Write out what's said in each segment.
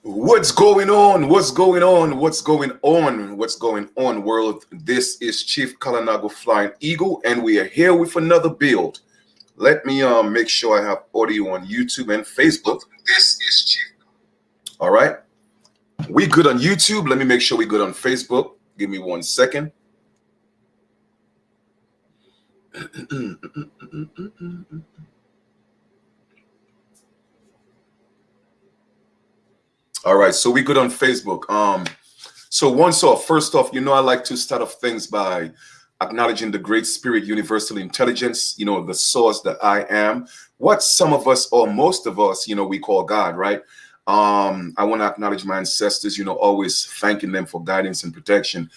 What's going on? What's going on? What's going on? What's going on, world? This is Chief Kalanago Flying Eagle, and we are here with another build. Let me make sure I have audio on YouTube and Facebook. This is Chief. All right. We good on YouTube. Let me make sure we good on Facebook. Give me 1 second. All right, so we good on Facebook. First off, I like to start off things by acknowledging the great spirit, universal intelligence, the source that I am, what some of us or most of us, we call God, right? I want to acknowledge my ancestors, always thanking them for guidance and protection,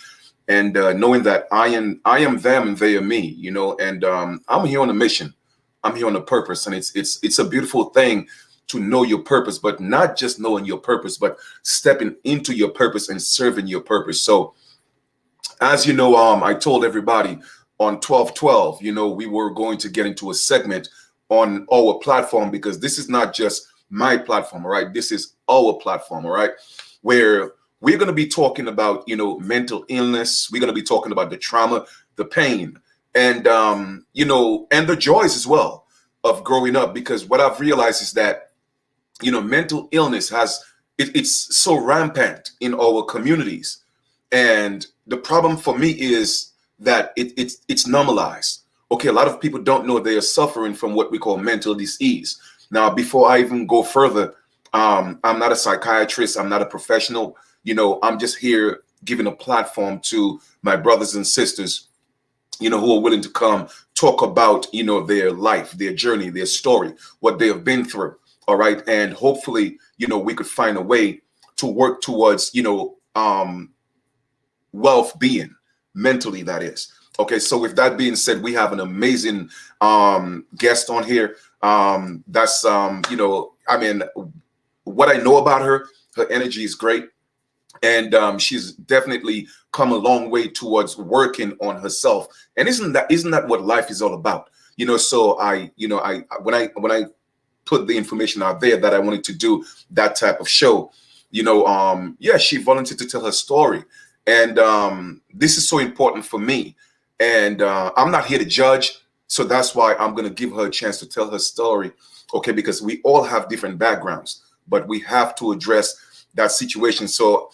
and knowing that I am them and they are me, and I'm here on a mission. I'm here on a purpose, and it's a beautiful thing to know your purpose, but not just knowing your purpose, but stepping into your purpose and serving your purpose. So as you know, I told everybody on 12/12, we were going to get into a segment on our platform, because this is not just my platform, all right? This is our platform, all right? Where we're going to be talking about, mental illness. We're going to be talking about the trauma, the pain, and, and the joys as well of growing up. Because what I've realized is that, mental illness it's so rampant in our communities. And the problem for me is that it's normalized. Okay, a lot of people don't know they are suffering from what we call mental disease. Now, before I even go further, I'm not a psychiatrist. I'm not a professional. I'm just here giving a platform to my brothers and sisters, who are willing to come talk about, their life, their journey, their story, what they have been through. All right. And hopefully, we could find a way to work towards, wealth-being, mentally, that is. Okay. So with that being said, we have an amazing guest on here. That's, what I know about her energy is great. And she's definitely come a long way towards working on herself. And isn't that what life is all about? So when I put the information out there that I wanted to do that type of show, she volunteered to tell her story. And this is so important for me. And I'm not here to judge. So that's why I'm going to give her a chance to tell her story. Okay, because we all have different backgrounds, but we have to address that situation. So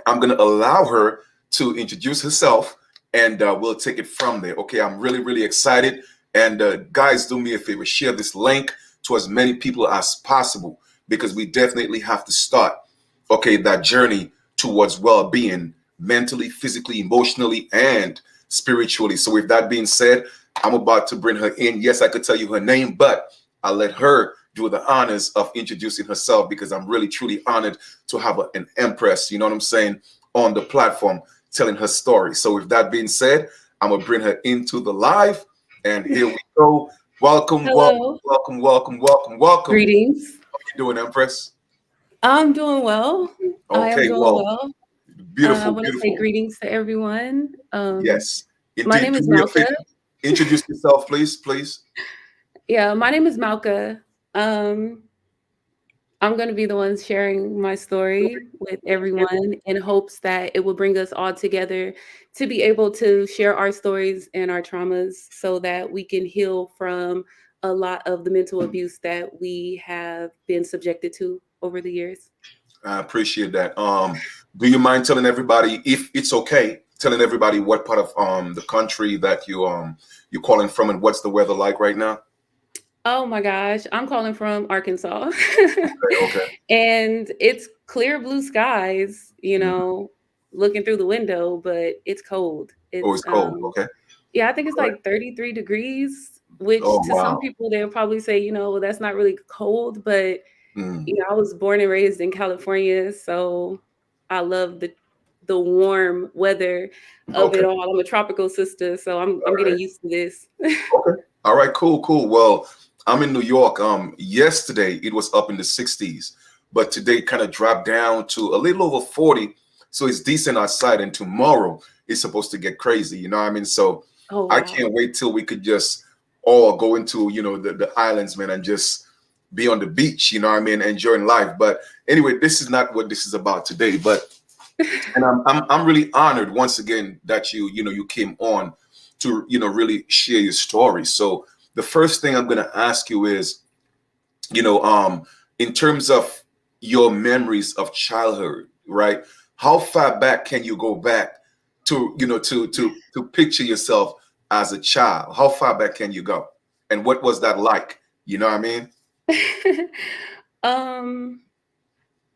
I'm going to allow her to introduce herself, and we'll take it from there. Okay, I'm really, really excited. And guys, do me a favor, share this link to as many people as possible, because we definitely have to start, that journey towards well-being, mentally, physically, emotionally, and spiritually. So with that being said, I'm about to bring her in. Yes, I could tell you her name, but I'll let her do the honors of introducing herself, because I'm really, truly honored to have an empress, you know what I'm saying, on the platform telling her story. So with that being said, I'm going to bring her into the live, and here we go. Welcome, Hello. welcome. Greetings. How you doing, Empress? I'm doing well. I am Okay, doing well, well. I beautiful, want to say beautiful. greetings to everyone. Yes, My indeed. name Do is me a Malka. favor. Introduce yourself, please. Yeah, my name is Malka. Um, I'm going to be the one sharing my story with everyone in hopes that it will bring us all together to be able to share our stories and our traumas so that we can heal from a lot of the mental abuse that we have been subjected to over the years. I appreciate that. Do you mind telling everybody, if it's okay, telling everybody what part of the country that you're calling from, and what's the weather like right now? Oh my gosh, I'm calling from Arkansas. Okay. And it's clear blue skies, Mhm. looking through the window, but it's cold. Oh, It's it's cold. Okay. yeah, I think it's All right. like 33 degrees, which Oh, to some wow. people they'll probably say, well, that's not really cold, but Mm. I was born and raised in California, so I love the warm weather of Okay. it all. I'm a tropical sister, so All I'm getting right. used to this. Okay. All right. Cool. Well, I'm in New York. Yesterday it was up in the 60s, but today kind of dropped down to a little over 40. So it's decent outside, and tomorrow it's supposed to get crazy. You know what I mean? So Oh I wow. can't wait till we could just all go into, the islands, man, and just be on the beach, you know what I mean, enjoying life. But anyway, this is not what this is about today. But and I'm really honored once again that you came on to really share your story. So the first thing I'm gonna ask you is, you know, in terms of your memories of childhood, right? How far back can you go back to, to picture yourself as a child? How far back can you go? And what was that like? You know what I mean? Um,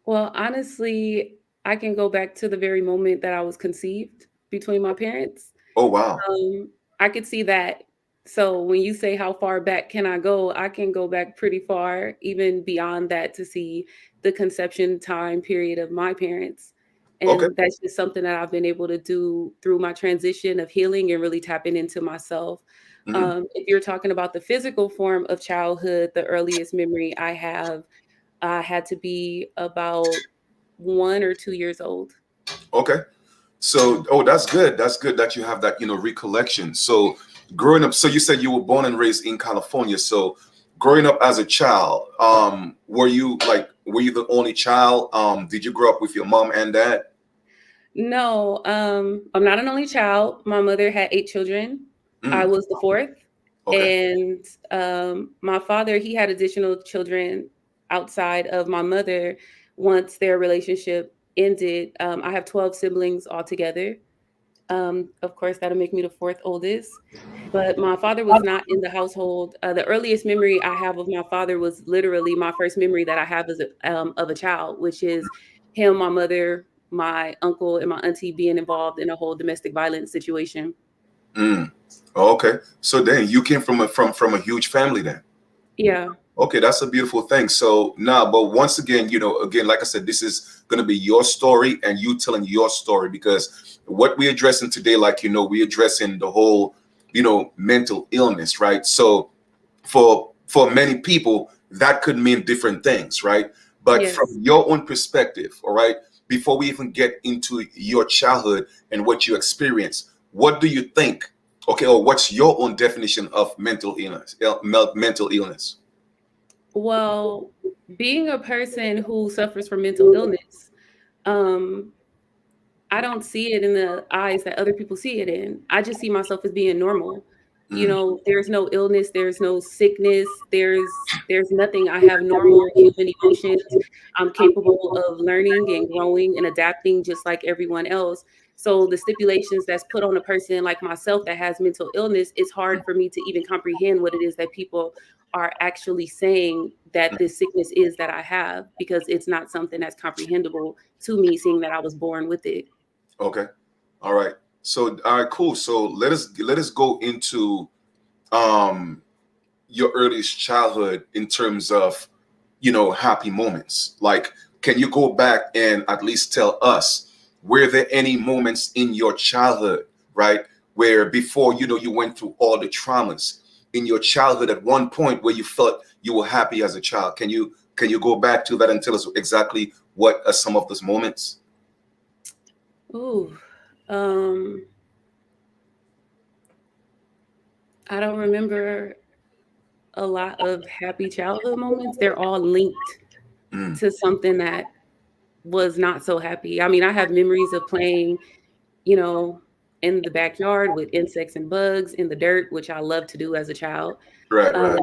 well, honestly, I can go back to the very moment that I was conceived between my parents. Oh wow. Um, I could see that. So when you say how far back can I go, I can go back pretty far, even beyond that, to see the conception time period of my parents. Okay. And that's just something that I've been able to do through my transition of healing and really tapping into myself. Hmm. If you're talking about the physical form of childhood, the earliest memory I have, I had to be about 1 or 2 years old. Okay. So, oh, that's good. That's good that you have that, recollection. So, growing up, so you said you were born and raised in California. So, growing up as a child, were you the only child? Did you grow up with your mom and dad? No, I'm not an only child. My mother had 8 children. I Mm, was the 4th, okay. and, my father, he had additional children outside of my mother once their relationship ended. I have 12 siblings altogether. Of course, that'll make me the 4th oldest, but my father was not in the household. The earliest memory I have of my father was literally my first memory that I have as of a child, which is him, my mother, my uncle, and my auntie being involved in a whole domestic violence situation. Mm, okay. So then you came from a huge family then. Yeah. Okay, that's a beautiful thing. So now, but once again, again, like I said, this is going to be your story and you telling your story because what we're addressing today, like, we're addressing the whole, mental illness, right? So for many people, that could mean different things, right? But from Yes. your own perspective, all right, before we even get into your childhood and what you experienced, what do you think? Okay, or what's your own definition of mental illness? Mental illness. Well, being a person who suffers from mental illness, um, I don't see it in the eyes that other people see it in. I just see myself as being normal. You Mm, know, there's no illness, there's no sickness, there's nothing. I have normal human emotions. I'm capable of learning and growing and adapting just like everyone else. So the stipulations that's put on a person like myself that has mental illness, it's hard for me to even comprehend what it is that people are actually saying that this sickness is that I have because it's not something that's comprehensible to me, seeing that I was born with it. okay. All right. So, all right, cool. So let us go into um your earliest childhood in terms of happy moments. Like, can you go back and at least tell us, were there any moments in your childhood, right, where before you went through all the traumas in your childhood at one point where you felt you were happy as a child? Can you go back to that and tell us exactly what are some of those moments? Ooh, um, I don't remember a lot of happy childhood moments. They're all linked Mm, to something that was not so happy. I mean, I have memories of playing, you know, in the backyard with insects and bugs in the dirt, which I loved to do as a child. right, right.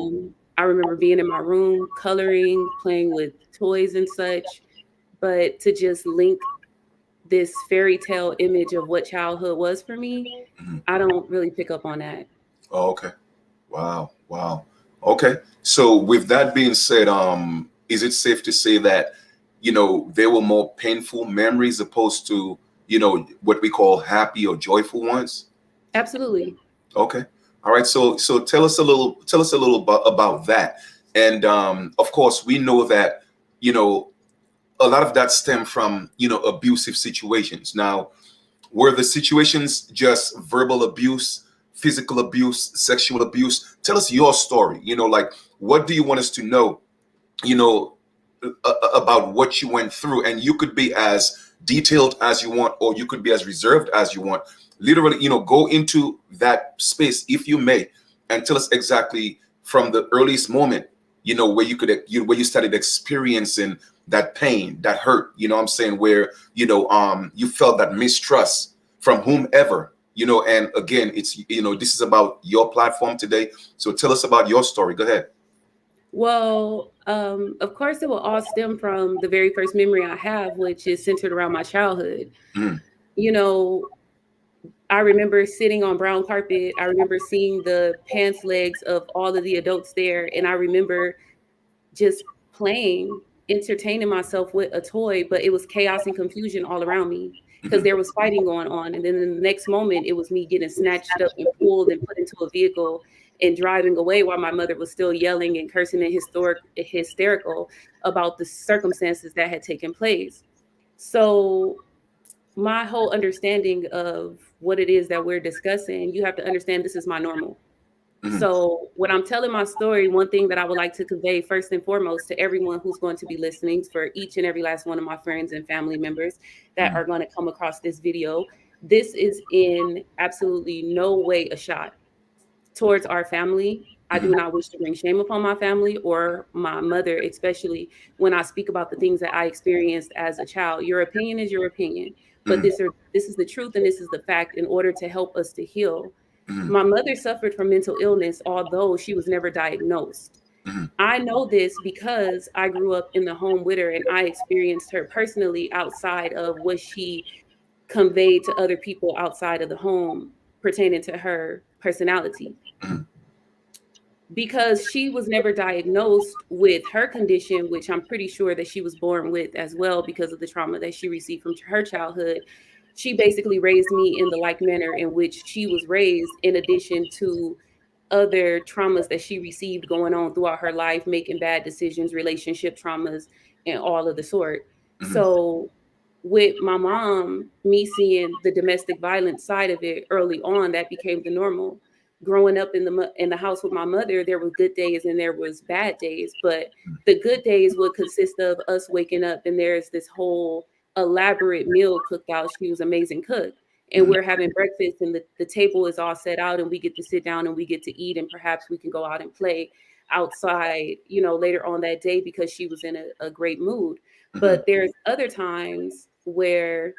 I remember being in my room, coloring, playing with toys and such. But to just link this fairy tale image of what childhood was for me, Mhm. I don't really pick up on that. Oh, okay. Wow, wow. Okay. So with that being said, is it safe to say that, there were more painful memories opposed to, what we call happy or joyful ones? Absolutely. Okay. All right. So tell us a little about that. And of course, we know that, you know, a lot of that stem from, abusive situations. Now, were the situations just verbal abuse, physical abuse, sexual abuse? Tell us your story. Like, what do you want us to know, you know, about what you went through? And you could be as detailed as you want, or you could be as reserved as you want. Literally, go into that space if you may, and tell us exactly from the earliest moment, where where you started experiencing that pain, that hurt, what I'm saying, where, you felt that mistrust from whomever, and again, it's, this is about your platform today. So tell us about your story. Go ahead. Well, of course, it will all stem from the very first memory I have, which is centered around my childhood. Mm, You know, I remember sitting on brown carpet. I remember seeing the pants legs of all of the adults there. And I remember just playing, entertaining myself with a toy, but it was chaos and confusion all around me because mhm, there was fighting going on. And then in the next moment, it was me getting snatched up and pulled and put into a vehicle and driving away while my mother was still yelling and cursing and hysterical about the circumstances that had taken place. So my whole understanding of what it is that we're discussing, you have to understand this is my normal. mhm, So when I'm telling my story, one thing that I would like to convey first and foremost to everyone who's going to be listening, for each and every last one of my friends and family members that mhm, are going to come across this video, this is in absolutely no way a shot towards our family. I do mhm, not wish to bring shame upon my family or my mother, especially when I speak about the things that I experienced as a child. Your opinion is your opinion, but mhm, this is the truth and this is the fact in order to help us to heal. mhm, My mother suffered from mental illness, although she was never diagnosed. mhm, I know this because I grew up in the home with her and I experienced her personally outside of what she conveyed to other people outside of the home pertaining to her personality. mhm, Because she was never diagnosed with her condition, which I'm pretty sure that she was born with as well because of the trauma that she received from her childhood. She basically raised me in the like manner in which she was raised, in addition to other traumas that she received going on throughout her life, making bad decisions, relationship traumas, and all of the sort. mhm, So, with my mom, me seeing the domestic violence side of it early on, that became the normal. Growing up in the house with my mother, there were good days and there was bad days, but the good days would consist of us waking up and there's this whole elaborate meal cooked out. She was an amazing cook, and mhm, we're having breakfast and the table is all set out and we get to sit down and we get to eat and perhaps we can go out and play outside, later on that day because she was in a great mood. mhm. But there's other times where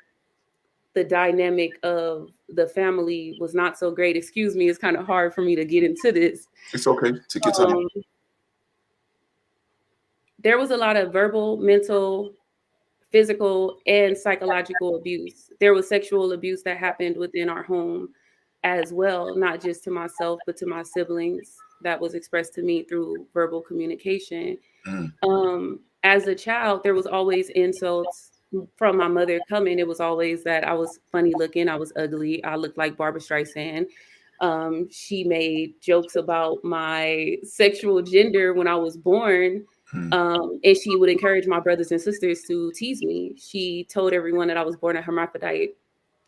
the dynamic of the family was not so great. Excuse me, it's kind of hard for me to get into this. It's okay. Take your time. um, there was a lot of verbal, mental, physical, and psychological abuse. There was sexual abuse that happened within our home as well, not just to myself, but to my siblings, that was expressed to me through verbal communication. Mhm, As a child, there was always insults from my mother coming. It was always that I was funny looking, I was ugly, I looked like Barbara Streisand. She made jokes about my sexual gender when I was born. mhm, And she would encourage my brothers and sisters to tease me. She told everyone that I was born a hermaphrodite.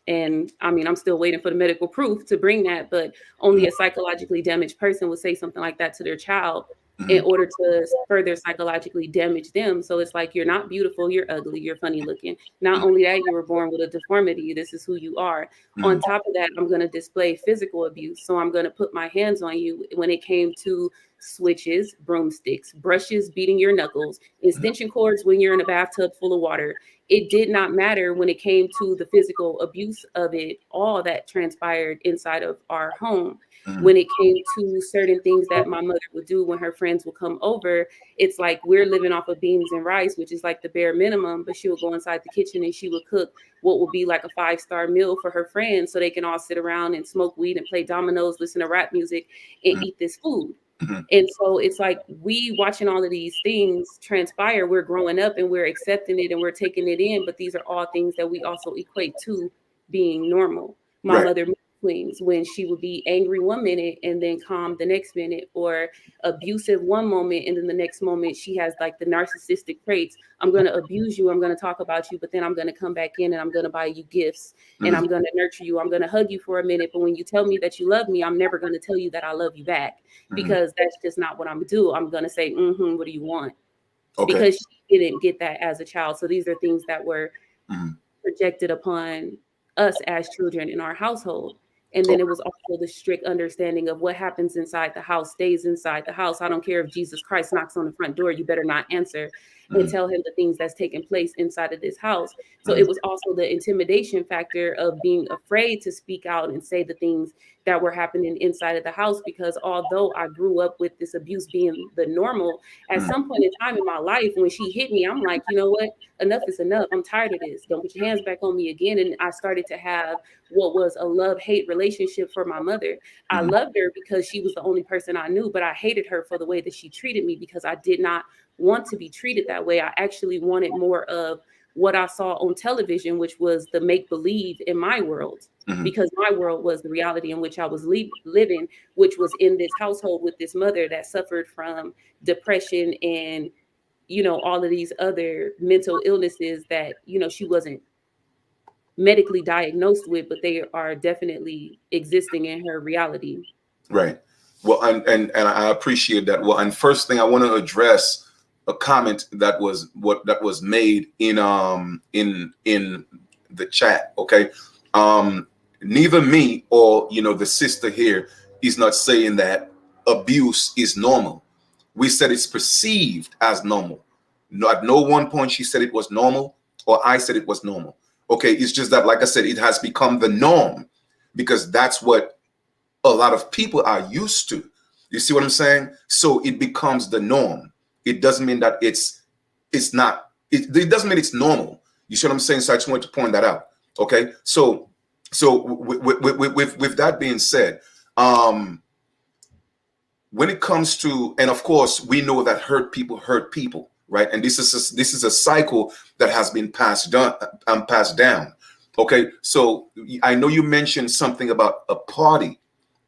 And I mean, I'm still waiting for the medical proof to bring that, but only mhm, a psychologically damaged person would say something like that to their child in mhm, order to further psychologically damage them. So it's like, you're not beautiful, you're ugly, you're funny looking. Not only that, you were born with a deformity. This is who you are. On mhm, top of that, I'm going to display physical abuse. So I'm going to put my hands on you when it came to switches, broomsticks, brushes, beating your knuckles, extension cords when you're in a bathtub full of water. It did not matter when it came to the physical abuse of it, all that transpired inside of our home. mhm, When it came to certain things that my mother would do when her friends would come over, it's like we're living off of beans and rice, which is like the bare minimum, but she would go inside the kitchen and she would cook what would be like a 5-star meal for her friends so they can all sit around and smoke weed and play dominoes, listen to rap music, and mhm, eat this food. mhm, And so it's like we watching all of these things transpire, we're growing up and we're accepting it and we're taking it in, but these are all things that we also equate to being normal. My right. mother swings when she would be angry one minute and then calm the next minute, or abusive one moment and then the next moment she has like the narcissistic traits. I'm going to abuse you, I'm going to talk about you, but then I'm going to come back in and I'm going to buy you gifts and Mhm, I'm going to nurture you, I'm going to hug you for a minute, but when you tell me that you love me, I'm never going to tell you that I love you back, mhm. because that's just not what I'm gonna do. I'm gonna say, what do you want? Okay. Because she didn't get that as a child. So these are things that were Mhm, projected upon us as children in our household. And then it was also the strict understanding of what happens inside the house stays inside the house. I don't care if Jesus Christ knocks on the front door, you better not answer and Mhm. tell him the things that's taking place inside of this house. So Mhm. it was also the intimidation factor of being afraid to speak out and say the things that were happening inside of the house. Because although I grew up with this abuse being the normal, at Mhm. some point in time in my life, when she hit me, I'm like, you know what? Enough is enough. I'm tired of this. Don't put your hands back on me again. And I started to have what was a love-hate relationship for my mother. I Mhm. loved her because she was the only person I knew, but I hated her for the way that she treated me because I did not want to be treated that way. I actually wanted more of what I saw on television, which was the make believe in my world, Mhm. because my world was the reality in which I was living, which was in this household with this mother that suffered from depression and, all of these other mental illnesses that, she wasn't medically diagnosed with, but they are definitely existing in her reality. Right. Well, and I appreciate that. Well, and first thing I want to address a comment that was made in the chat. Okay. Um, Neither me or the sister here is not saying that abuse is normal. We said it's perceived as normal. No, at no one point she said it was normal, or I said it was normal. Okay, it's just that, like I said, it has become the norm because that's what a lot of people are used to. You see what I'm saying? So it becomes the norm. It doesn't mean that it's not. It doesn't mean it's normal. You see what I'm saying? So I just wanted to point that out. Okay. So with that being said, um, when it comes to, and of course we know that hurt people, right? And this is a cycle that has been passed down. Okay. So I know you mentioned something about a party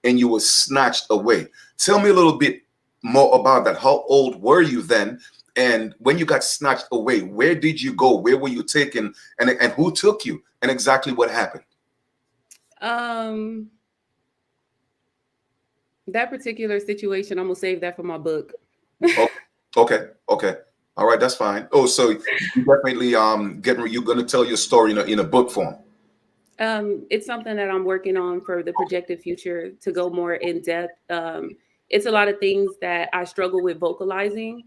and you were snatched away. Tell me a little bit more about that. How old were you then? And when you got snatched away, where did you go? Where were you taken? And who took you? And exactly what happened? Um, that particular situation, I'm gonna save that for my book. Oh, okay, okay. All right, that's fine. Oh, so you definitely you're gonna tell your story in a book form. It's something that I'm working on for the projected future to go more in depth. It's a lot of things that I struggle with vocalizing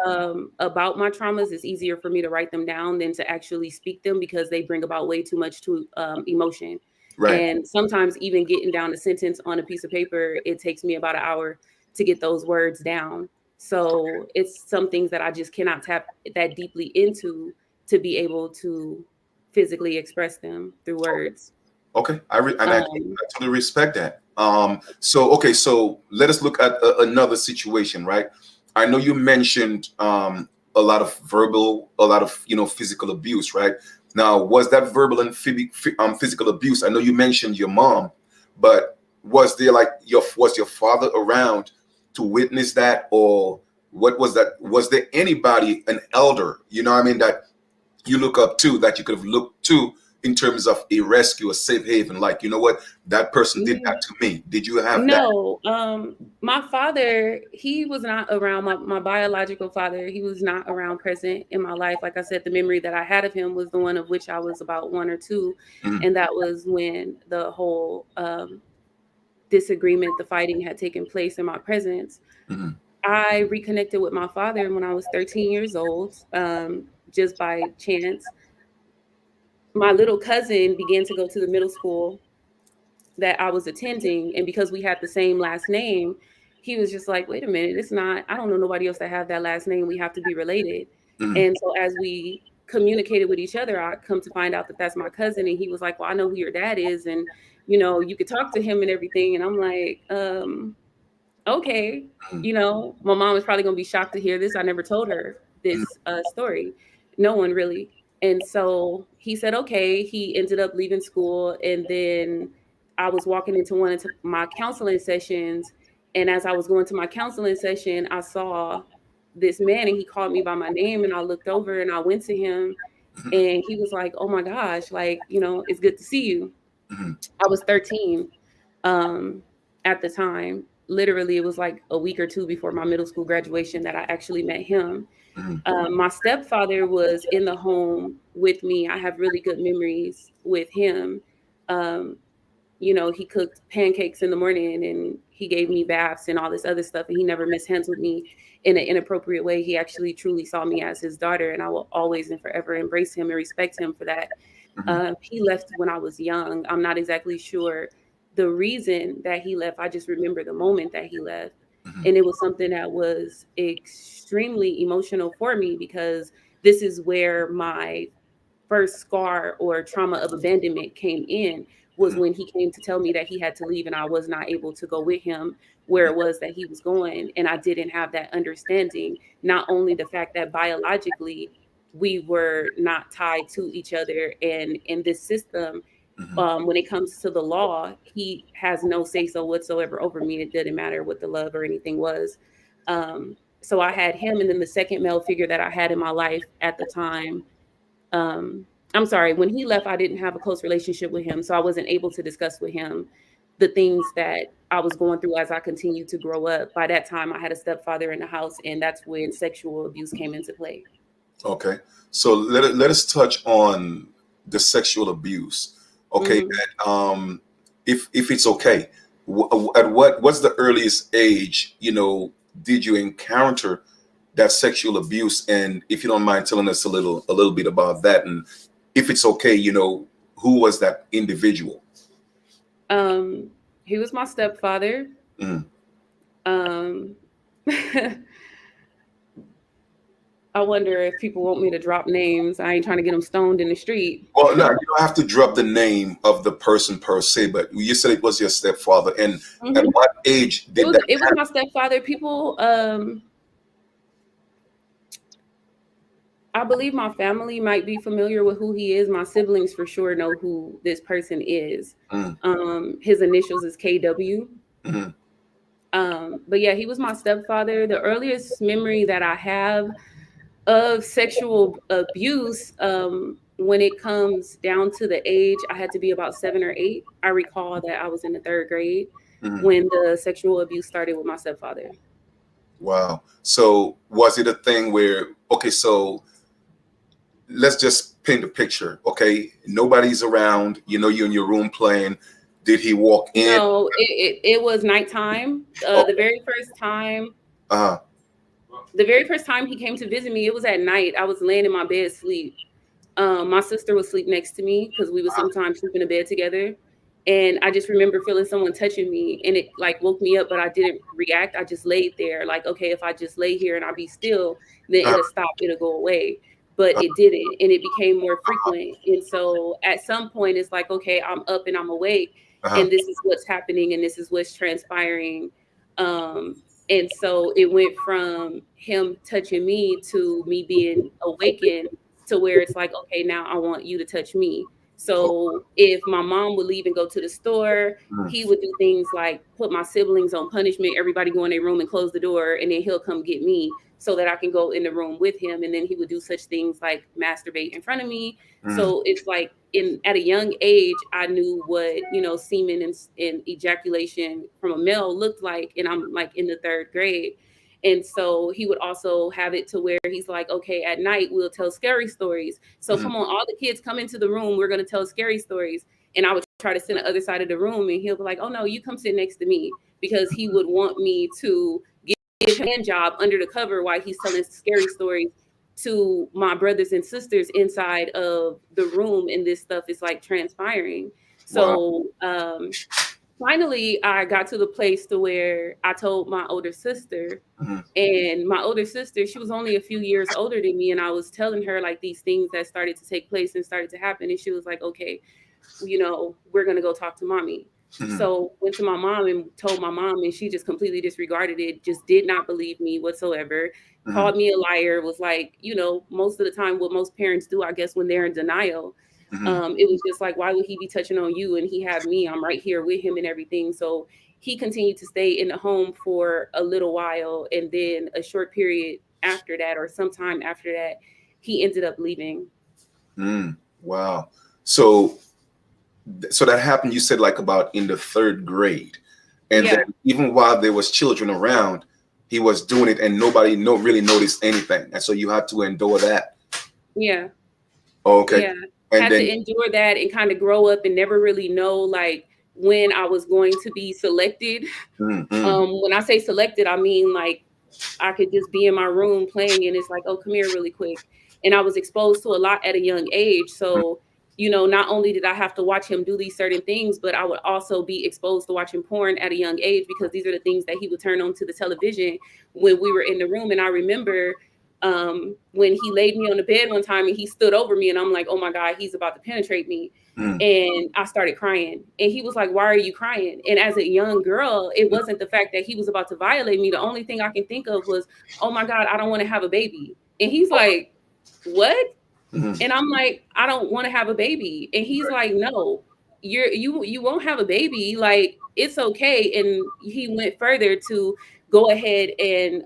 Mm, about my traumas. It's easier for me to write them down than to actually speak them because they bring about way too much to emotion. right. And sometimes even getting down a sentence on a piece of paper, it takes me about an hour to get those words down. So it's some things that I just cannot tap that deeply into to be able to physically express them through words. Okay, I Um, totally respect that. So okay, so let us look at another situation, right? I know you mentioned a lot of a lot of physical abuse, right? Now, was that verbal and physical abuse? I know you mentioned your mom, but was there like was your father around to witness that, or what was that? Was there anybody, an elder, I mean, that you look up to, that you could have looked to in terms of a rescue, a safe haven? Like, you know what, that person did that to me. Did you have that? No, my father, he was not around. My biological father, he was not around present in my life. Like I said, the memory that I had of him was the one of which I was about one or two. Mhm. And that was when the whole disagreement, the fighting had taken place in my presence. Mhm. I reconnected with my father when I was 13 years old, just by chance. My little cousin began to go to the middle school that I was attending, and because we had the same last name, he was just like, "Wait a minute, it's not. I don't know nobody else that have that last name. We have to be related." Mhm. And so as we communicated with each other, I come to find out that that's my cousin, and he was like, "Well, I know who your dad is, and you could talk to him and everything." And I'm like, okay, Mhm. my mom is probably gonna be shocked to hear this. I never told her Mhm. this story. No one really. And so he said, okay. He ended up leaving school, and then I was walking into one of my counseling sessions. And as I was going to my counseling session, I saw this man, and he called me by my name, and I looked over and I went to him, and he was like, "Oh my gosh, like, it's good to see you." Mhm. I was 13 um, at the time. Literally, it was like a week or two before my middle school graduation that I actually met him. Mhm. My stepfather was in the home with me. I have really good memories with him. Um, he cooked pancakes in the morning and he gave me baths and all this other stuff. And he never mishandled me in an inappropriate way. He actually truly saw me as his daughter, and I will always and forever embrace him and respect him for that. Hmm. He left when I was young. I'm not exactly sure the reason that he left. I just remember the moment that he left. Hmm. And it was something that was extremely emotional for me, because this is where my first scar or trauma of abandonment came in, was Hmm. when he came to tell me that he had to leave and I was not able to go with him where it was that he was going. And I didn't have that understanding. Not only the fact that biologically we were not tied to each other, and in this system, Hmm. when it comes to the law, he has no say so whatsoever over me. It didn't matter what the love or anything was. So I had him, and then the second male figure that I had in my life at the time, I'm sorry, when he left, I didn't have a close relationship with him. So I wasn't able to discuss with him the things that I was going through as I continued to grow up. By that time, I had a stepfather in the house, and that's when sexual abuse came into play. Okay. So let us touch on the sexual abuse. Okay. Hmm. And, if it's okay, at what's the earliest age, did you encounter that sexual abuse? And if you don't mind telling us a little bit about that, and if it's okay, who was that individual? He was my stepfather. Mm. Um, I wonder if people want me to drop names. I ain't trying to get them stoned in the street. Well, no, you don't have to drop the name of the person per se, but you said it was your stepfather. And at Hmm. what age It did was that it was happen? my stepfather. People, I believe my family might be familiar with who he is. My siblings for sure know who this person is. Mm. His initials is KW. Mhm. But yeah, he was my stepfather. The earliest memory that I have of sexual abuse, when it comes down to the age, I had to be about 7 or 8. I recall that I was in the third grade Mhm. when the sexual abuse started with my stepfather. Wow. So was it a thing where, okay, so let's just paint a picture. Okay. Nobody's around, you're in your room playing. Did he walk in? No, it was nighttime. Okay. Uh, The very first time he came to visit me, it was at night. I was laying in my bed asleep. My sister would sleep next to me because we would sometimes sleep in a bed together. And I just remember feeling someone touching me, and it like woke me up, but I didn't react. I just laid there like, okay, if I just lay here and I be still, then uh, it'll stop, it'll go away. But uh, it didn't, and it became more frequent. And so at some point, it's like, okay, I'm up and I'm awake, uh, and this is what's happening, and this is what's transpiring. Um, and so it went from him touching me to me being awakened, to where it's like, okay, now I want you to touch me. oh, So if my mom would leave and go to the store, mm, he would do things like put my siblings on punishment, everybody go in their room and close the door, and then he'll come get me so that I can go in the room with him. And then he would do such things like masturbate in front of me. mm, So it's like in at a young age, I knew what, semen and ejaculation from a male looked like. And I'm like in the third grade. And so he would also have it to where he's like, okay, at night we'll tell scary stories. So mm, come on, all the kids come into the room. We're going to tell scary stories. And I would try to sit on the other side of the room, and he'll be like, oh no, you come sit next to me, because he would want me to give him a hand job under the cover while he's telling scary stories to my brothers and sisters inside of the room. And this stuff is like transpiring. wow. So, finally, I got to the place to where I told my older sister, Mhm. and my older sister, she was only a few years older than me, and I was telling her like these things that started to take place and started to happen, and she was like, okay, we're gonna go talk to mommy. Mhm. So went to my mom and told my mom, and she just completely disregarded it, just did not believe me whatsoever, Mhm. called me a liar, was like, most of the time what most parents do, I guess, when they're in denial. Mhm. It was just like, why would he be touching on you and he have me? I'm right here with him and everything. So he continued to stay in the home for a little while, and then a short period after that, or sometime after that, he ended up leaving. Mm. Wow. So so that happened, you said, like about in the third grade. And then Yeah, even while there was children around, he was doing it and nobody no really noticed anything. And so you had to endure that. yeah. Okay. Yeah, And had to then endure that and kind of grow up and never really know, like, when I was going to be selected. Mm-hmm. When I say selected, I mean like I could just be in my room playing and it's like, oh, come here really quick. And I was exposed to a lot at a young age. So, not only did I have to watch him do these certain things, but I would also be exposed to watching porn at a young age because these are the things that he would turn on to the television when we were in the room. And I remember when he laid me on the bed one time and he stood over me and I'm like, oh my God, he's about to penetrate me. Mm-hmm. And I started crying. And he was like, why are you crying? And as a young girl, it wasn't the fact that he was about to violate me. The only thing I can think of was, oh my God, I don't want to have a baby. And he's like, what? Mm-hmm. And I'm like, I don't want to have a baby. And he's like, no, you won't have a baby. Like, it's okay. And he went further to go ahead and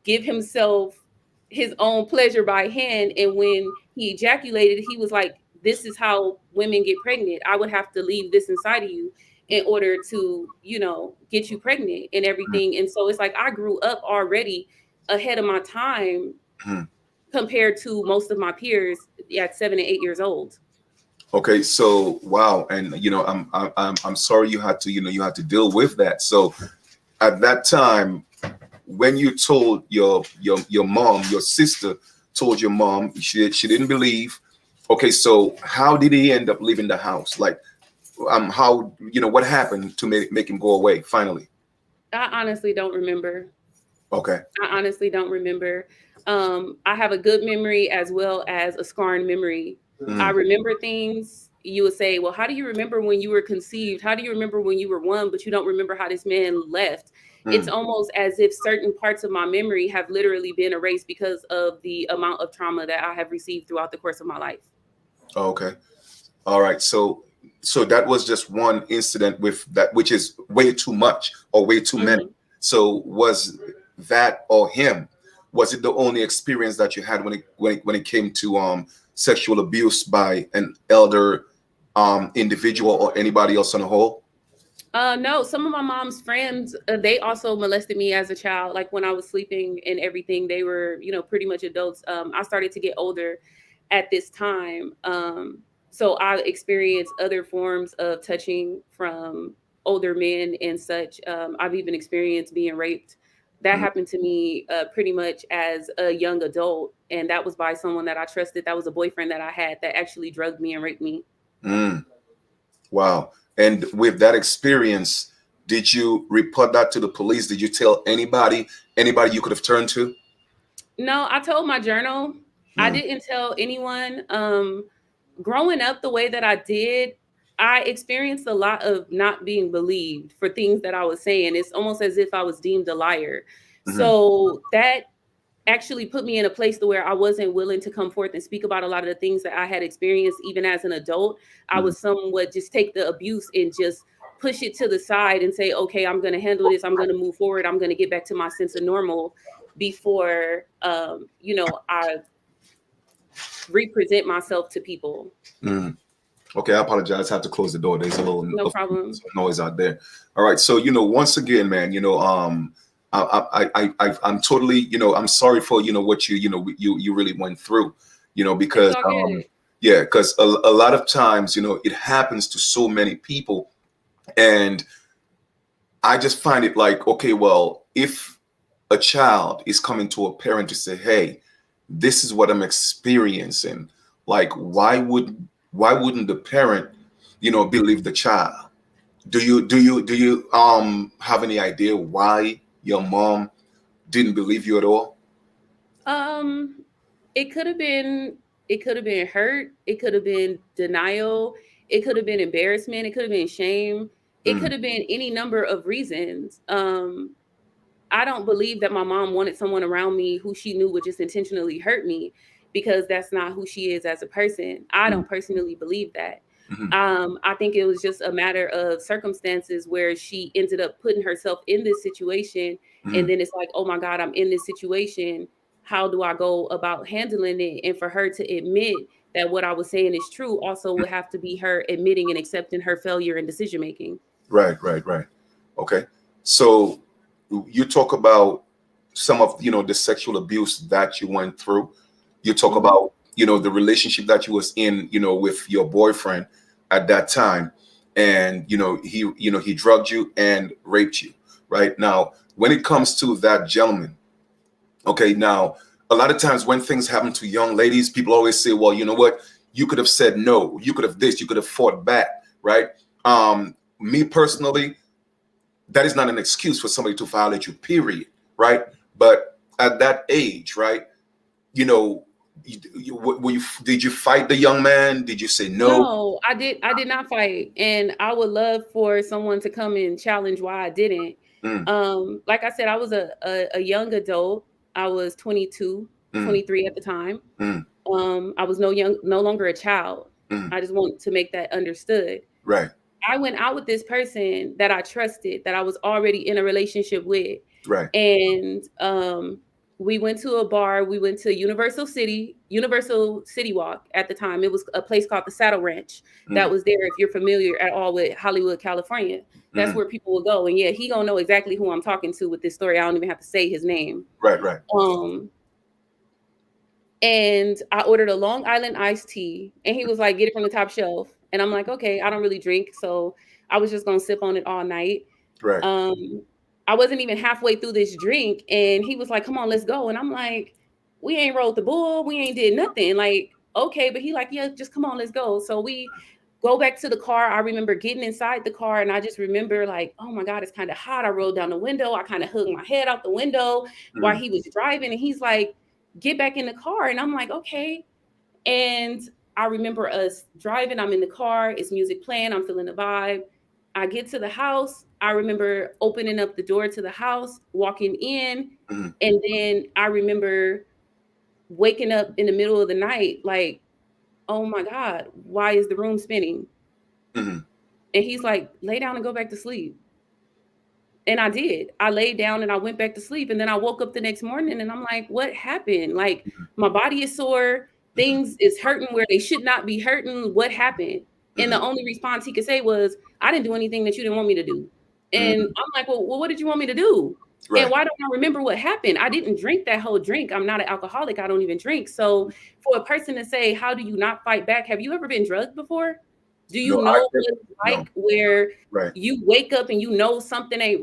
give himself his own pleasure by hand. And when he ejaculated, he was like, this is how women get pregnant. I would have to leave this inside of you in order to, get you pregnant and everything. And so it's like I grew up already ahead of my time Mm-hmm. compared to most of my peers at 7 and 8 years old. Okay, so wow, and I'm sorry you had to you had to deal with that. So at that time, when you told your mom, your sister told your mom, she didn't believe. Okay, so how did he end up leaving the house? Like, how what happened to make him go away finally? I honestly don't remember. Okay. I honestly don't remember. I have a good memory as well as a scarring memory. I Mm, remember things. You would say, well, how do you remember when you were conceived? How do you remember when you were one, but you don't remember how this man left? It's mm. almost as if certain parts of my memory have literally been erased because of the amount of trauma that I have received throughout the course of my life. Oh, okay. All right. So that was just one incident with that, which is way too much or way too many. Mhm. So was that or him? Was it the only experience that you had when it came to sexual abuse by an elder individual or anybody else on the whole? No, some of my mom's friends, they also molested me as a child. Like when I was sleeping and everything, they were, pretty much adults. I started to get older at this time. So I experienced other forms of touching from older men and such. I've even experienced being raped. That Mm, happened to me pretty much as a young adult. And that was by someone that I trusted. That was a boyfriend that I had that actually drugged me and raped me. mm. Wow. And with that experience, did you report that to the police? Did you tell anybody you could have turned to? No, I told my journal. I Mm, didn't tell anyone. Growing up the way that I did, I experienced a lot of not being believed for things that I was saying. It's almost as if I was deemed a liar. mhm, So that actually put me in a place to where I wasn't willing to come forth and speak about a lot of the things that I had experienced even as an adult. I mhm. would somewhat just take the abuse and just push it to the side and say, okay, I'm going to handle this. I'm going to move forward. I'm going to get back to my sense of normal before, I represent myself to people. Mm. Okay, I apologize. I have to close the door. There's No problem. some noise out there. All right. So, once again, man, I'm totally, I'm sorry for, what you really went through, It's because, all good. yeah, because a lot of times, it happens to so many people. And I just find it like, okay, well, if a child is coming to a parent to say, hey, this is what I'm experiencing, like, why wouldn't the parent, believe the child? Do you have any idea why your mom didn't believe you at all? Um, it could have been hurt, it could have been denial, it could have been embarrassment, it could have been shame, it Mm, could have been any number of reasons. I don't believe that my mom wanted someone around me who she knew would just intentionally hurt me because that's not who she is as a person. I mm, don't personally believe that. mhm, I think it was just a matter of circumstances where she ended up putting herself in this situation. And mhm. then it's like, oh my God, I'm in this situation. How do I go about handling it? And for her to admit that what I was saying is true also would have to be her admitting and accepting her failure in decision making. Right, right, right. Okay. So you talk about some of the sexual abuse that you went through. You talk Hmm. about the relationship that you was in with your boyfriend at that time. and he drugged you and raped you, right? Now, when it comes to that gentleman, okay, now a lot of times when things happen to young ladies, people always say, well, you know what, you could have said no, you could have this, you could have fought back, right? Me personally, that is not an excuse for somebody to violate you, period, right? But at that age, right, you know, did you fight the young man? Did you say no? No, I did not fight, and I would love for someone to come and challenge why I didn't. Mm, Like I said, I was a young adult. I was 22, mm, 23 at the time. mm, I was no longer a child. mm, I just want to make that understood. right, I went out with this person that I trusted, that I was already in a relationship with. right. And we went to a bar. We went to Universal City Walk at the time. It was a place called the Saddle Ranch that Mm, was there. If you're familiar at all with Hollywood, California, that's mm, where people will go. And yeah, he gonna know exactly who I'm talking to with this story. I don't even have to say his name. right, right. Um, and I ordered a Long Island iced tea, and he was like, "Get it from the top shelf." And I'm like, "Okay, I don't really drink, so I was just gonna sip on it all night." Right. Um, I wasn't even halfway through this drink, and he was like, "Come on, let's go." And I'm like, "We ain't rolled the bull, we ain't did nothing." Like, okay, but he like, "Yeah, just come on, let's go." So we go back to the car. I remember getting inside the car, and I just remember like, "Oh my God, it's kind of hot." I rolled down the window. I kind of hugged my head out the window while Mm, he was driving, and he's like, "Get back in the car." And I'm like, "Okay." And I remember us driving. I'm in the car. It's music playing. I'm feeling the vibe. I get to the house. I remember opening up the door to the house, walking in. mm, And then I remember waking up in the middle of the night, like, "Oh my God, why is the room spinning?" mm, And he's like, "Lay down and go back to sleep." And I did. I laid down and I went back to sleep. And then I woke up the next morning and I'm like, "What happened? Like, my body is sore. mm, Things is hurting where they should not be hurting. What happened?" And the mm, only response he could say was, "I didn't do anything that you didn't want me to do." And mm, I'm like, well, what did you want me to do? And right. why don't I remember what happened? I didn't drink that whole drink. I'm not an alcoholic. I don't even drink. So for a person to say, "How do you not fight back?" Have you ever been drugged before? Do you No, know what didn't. it's No, like where right. you wake up and you know something ain't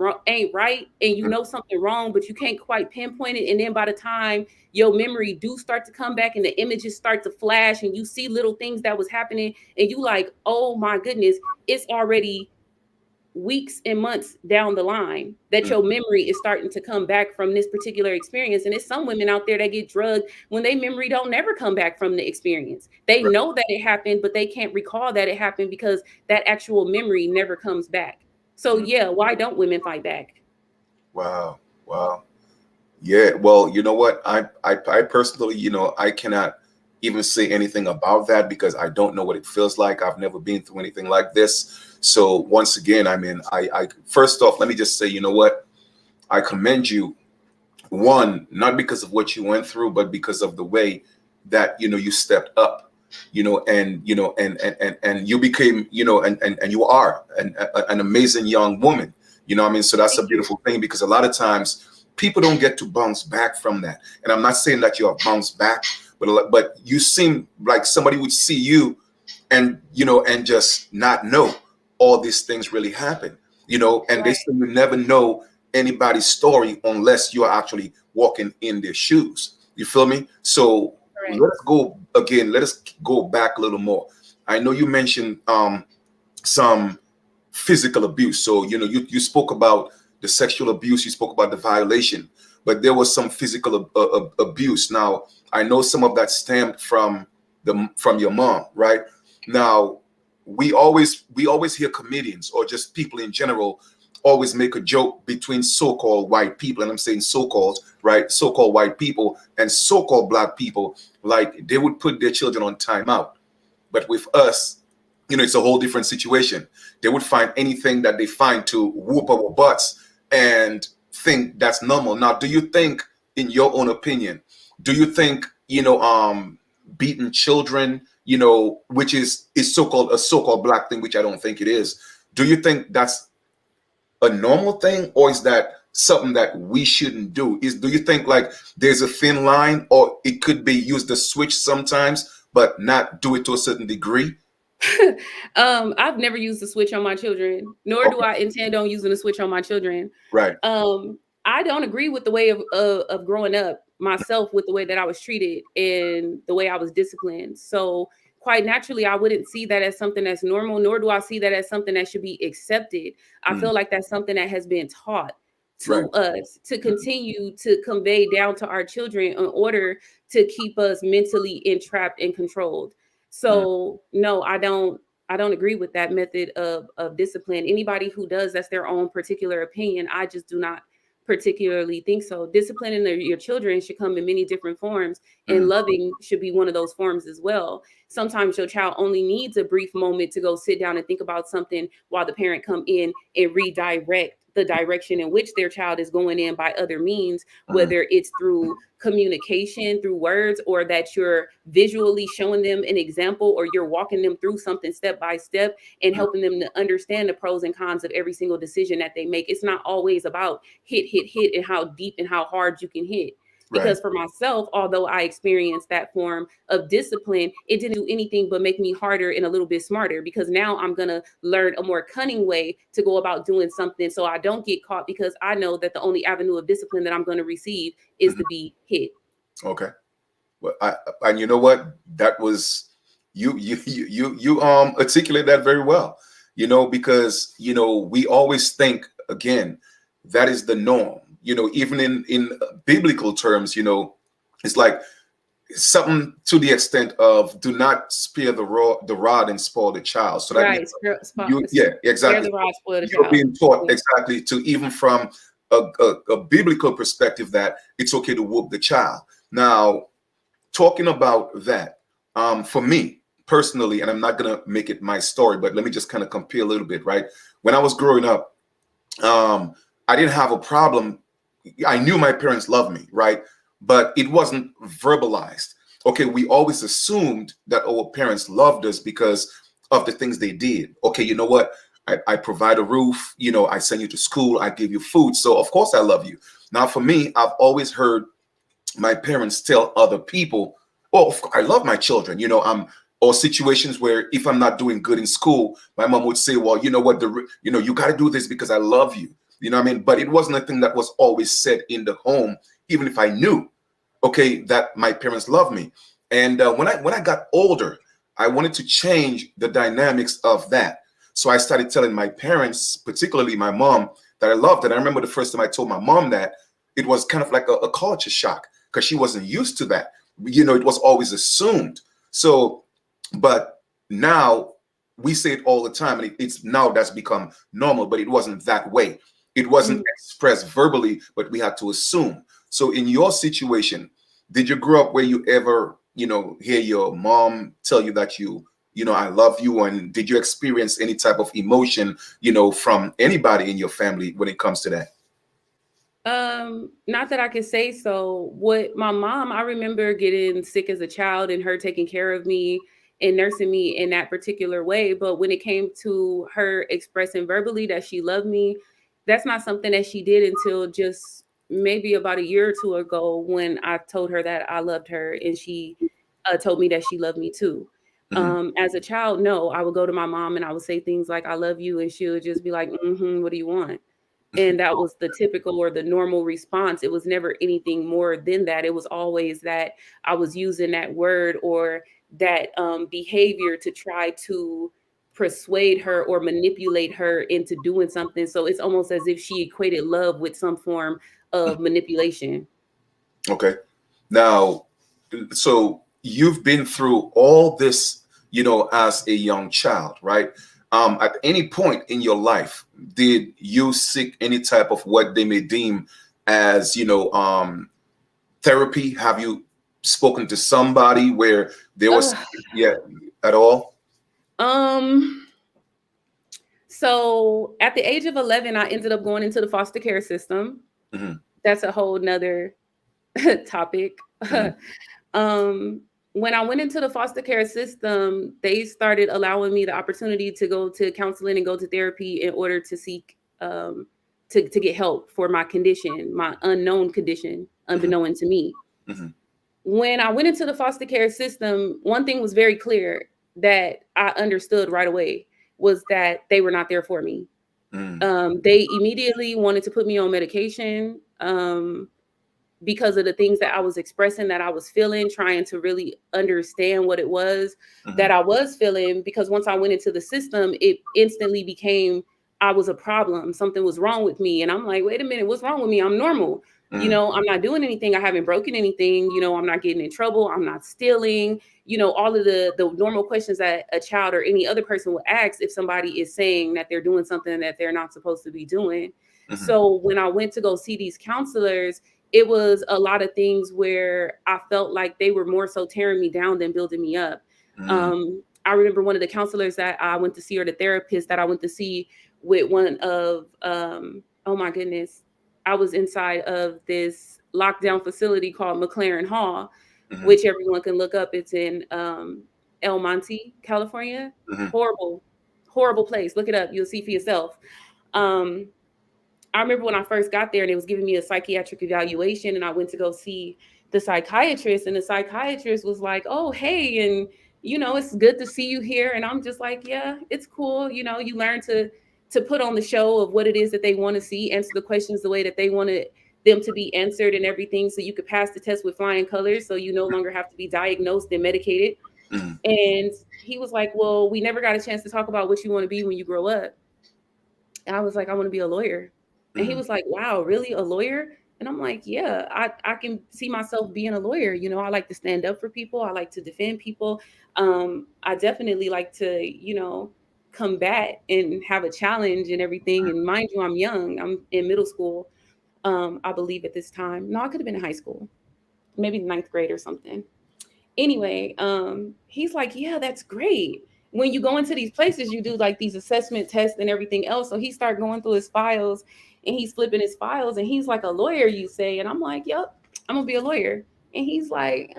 right, and you Mm, know something wrong, but you can't quite pinpoint it. And then by the time your memory do start to come back and the images start to flash and you see little things that was happening, and you like, "Oh my goodness, it's already weeks and months down the line that mm, your memory is starting to come back from this particular experience." And it's some women out there that get drugged when they memory don't never come back from the experience. They right. know that it happened, but they can't recall that it happened because that actual memory never comes back. So Mm, yeah, why don't women fight back? wow. Wow. Yeah, well, you know what? I personally, I cannot even say anything about that because I don't know what it feels like. I've never been through anything like this. So once again, I mean, I first off, let me just say, you know what? I commend you. One, not because of what you went through, but because of the way that you stepped up, and you became, and you are an amazing young woman. What I mean, so that's a Thank you. beautiful thing because a lot of times people don't get to bounce back from that. And I'm not saying that you have bounced back, but you seem like somebody would see you and just not know all these things really happen, and they Right. say you never know anybody's story unless you're actually walking in their shoes. You feel me? So Correct. let us go back a little more. I know you mentioned some physical abuse. So you spoke about the sexual abuse, you spoke about the violation, but there was some physical abuse. Now I know some of that stemmed from your mom, right? Now we always hear comedians or just people in general always make a joke between so-called white people, and I'm saying so-called, right? So-called white people and so-called black people, like they would put their children on timeout. But with us, it's a whole different situation. They would find anything that they find to whoop our butts and think that's normal. Now, do you think, in your own opinion, do you think, beating children, which is so-called a so-called black thing, which I don't think it is. Do you think that's a normal thing, or is that something that we shouldn't do? Do you think like there's a thin line, or it could be used to switch sometimes, but not do it to a certain degree? I've never used a switch on my children, nor do Okay. I intend on using a switch on my children. Right. I don't agree with the way of growing up myself, with the way that I was treated and the way I was disciplined. So quite naturally, I wouldn't see that as something that's normal, nor do I see that as something that should be accepted. I Mm. feel like that's something that has been taught Right. to us to Mhm. continue to convey down to our children in order to keep us mentally entrapped and controlled. Mm. So no, I don't agree with that method of discipline. Anybody who does, that's their own particular opinion. I just do not particularly think so. Disciplining your children should come in many different forms, and Mm. loving should be one of those forms as well. Sometimes your child only needs a brief moment to go sit down and think about something while the parent come in and redirect the direction in which their child is going in by other means, Mm. whether it's through communication through words, or that you're visually showing them an example, or you're walking them through something step by step and Mm. helping them to understand the pros and cons of every single decision that they make. It's not always about hit and how deep and how hard you can hit. Right. Because for myself, although I experienced that form of discipline, it didn't do anything but make me harder and a little bit smarter, because now I'm going to learn a more cunning way to go about doing something so I don't get caught, because I know that the only avenue of discipline that I'm going to receive is Mhm. to be hit. Okay. Well, and you know what? That was you articulate that very well. Because we always think, again, that is the norm. Even in biblical terms, it's like something to the extent of do not spare the rod and spoil the child. So that means Right. yeah, Spare exactly. the rod, spoil the You're child. being taught Yeah. exactly to, even from a biblical perspective, that it's okay to whoop the child. Now, talking about that, for me personally, and I'm not gonna make it my story, but let me just kind of compare a little bit, right? When I was growing up, I didn't have a problem. I knew my parents loved me, right? But it wasn't verbalized. Okay, we always assumed that our parents loved us because of the things they did. Okay, you know what? I provide a roof, I send you to school, I give you food. So, of course, I love you. Now, for me, I've always heard my parents tell other people, "Oh, I love my children." Or situations where if I'm not doing good in school, my mom would say, "Well, you know what? You got to do this because I love you." You know what I mean? But it wasn't a thing that was always said in the home, even if I knew, okay, that my parents love me. And when I got older, I wanted to change the dynamics of that. So I started telling my parents, particularly my mom, that I loved it. I remember the first time I told my mom that, it was kind of like a culture shock, because she wasn't used to that. It was always assumed. So, but now we say it all the time, and it's now that's become normal, but it wasn't that way. It wasn't Mhm. expressed verbally, but we had to assume. So, in your situation, did you grow up where you ever, hear your mom tell you that I love you? And did you experience any type of emotion, from anybody in your family when it comes to that? Not that I can say so. What my mom, I remember getting sick as a child and her taking care of me and nursing me in that particular way. But when it came to her expressing verbally that she loved me, that's not something that she did until just maybe about a year or two ago, when I told her that I loved her and she told me that she loved me too. Hmm. As a child, no, I would go to my mom and I would say things like, "I love you." And she would just be like, what do you want? And that was the typical or the normal response. It was never anything more than that. It was always that I was using that word or that behavior to try to persuade her or manipulate her into doing something. So it's almost as if she equated love with some form of manipulation. Okay. Now, so you've been through all this, as a young child, right? At any point in your life, did you seek any type of what they may deem as, therapy? Have you spoken to somebody where there was, Ugh. yeah, at all? Um, so at the age of 11, I ended up going into the foster care system. Hmm. That's a whole nother topic. Hmm. um, when I went into the foster care system, they started allowing me the opportunity to go to counseling and go to therapy in order to seek to get help for my condition, my unknown condition, Hmm. unbeknown to me. Hmm. When I went into the foster care system, one thing was very clear. that I understood right away was that they were not there for me. Mm, They immediately wanted to put me on medication. Because of the things that I was expressing, that I was feeling, trying to really understand what it was that mhm, I was feeling. Because once I went into the system, it instantly became I was a problem. Something was wrong with me. And I'm like, wait a minute, what's wrong with me? I'm normal. mm, I'm not doing anything. I haven't broken anything. I'm not getting in trouble. I'm not stealing. All of the normal questions that a child or any other person would ask if somebody is saying that they're doing something that they're not supposed to be doing. mhm, So when I went to go see these counselors, it was a lot of things where I felt like they were more so tearing me down than building me up. mm, I remember one of the counselors that I went to see, or the therapist that I went to see, with one of, oh my goodness, I was inside of this lockdown facility called McLaren Hall, mhm, which everyone can look up. It's in El Monte, California. mhm, Horrible, horrible place. Look it up. You'll see for yourself. Um, I remember when I first got there and it was giving me a psychiatric evaluation, and I went to go see the psychiatrist, and the psychiatrist was like, "Oh, hey, and it's good to see you here." And I'm just like, "Yeah, it's cool. You learn to put on the show of what it is that they want to see, answer the questions the way that they wanted them to be answered and everything, so you could pass the test with flying colors, so you no longer have to be diagnosed and medicated." mhm, And he was like, "Well, we never got a chance to talk about what you want to be when you grow up." And I was like, "I want to be a lawyer." And he mhm, was like, "Wow, really, a lawyer?" And I'm like, "Yeah, I can see myself being a lawyer. I like to stand up for people. I like to defend people. I definitely like to, combat and have a challenge and everything. And mind you, I'm young. I'm in middle school, I believe at this time. No, I could have been in high school, maybe ninth grade or something. Anyway, he's like, "Yeah, that's great. When you go into these places, you do like these assessment tests and everything else." So he started going through his files, and he's flipping his files, and he's like, "A lawyer, you say?" And I'm like, "Yep, I'm gonna be a lawyer." And he's like,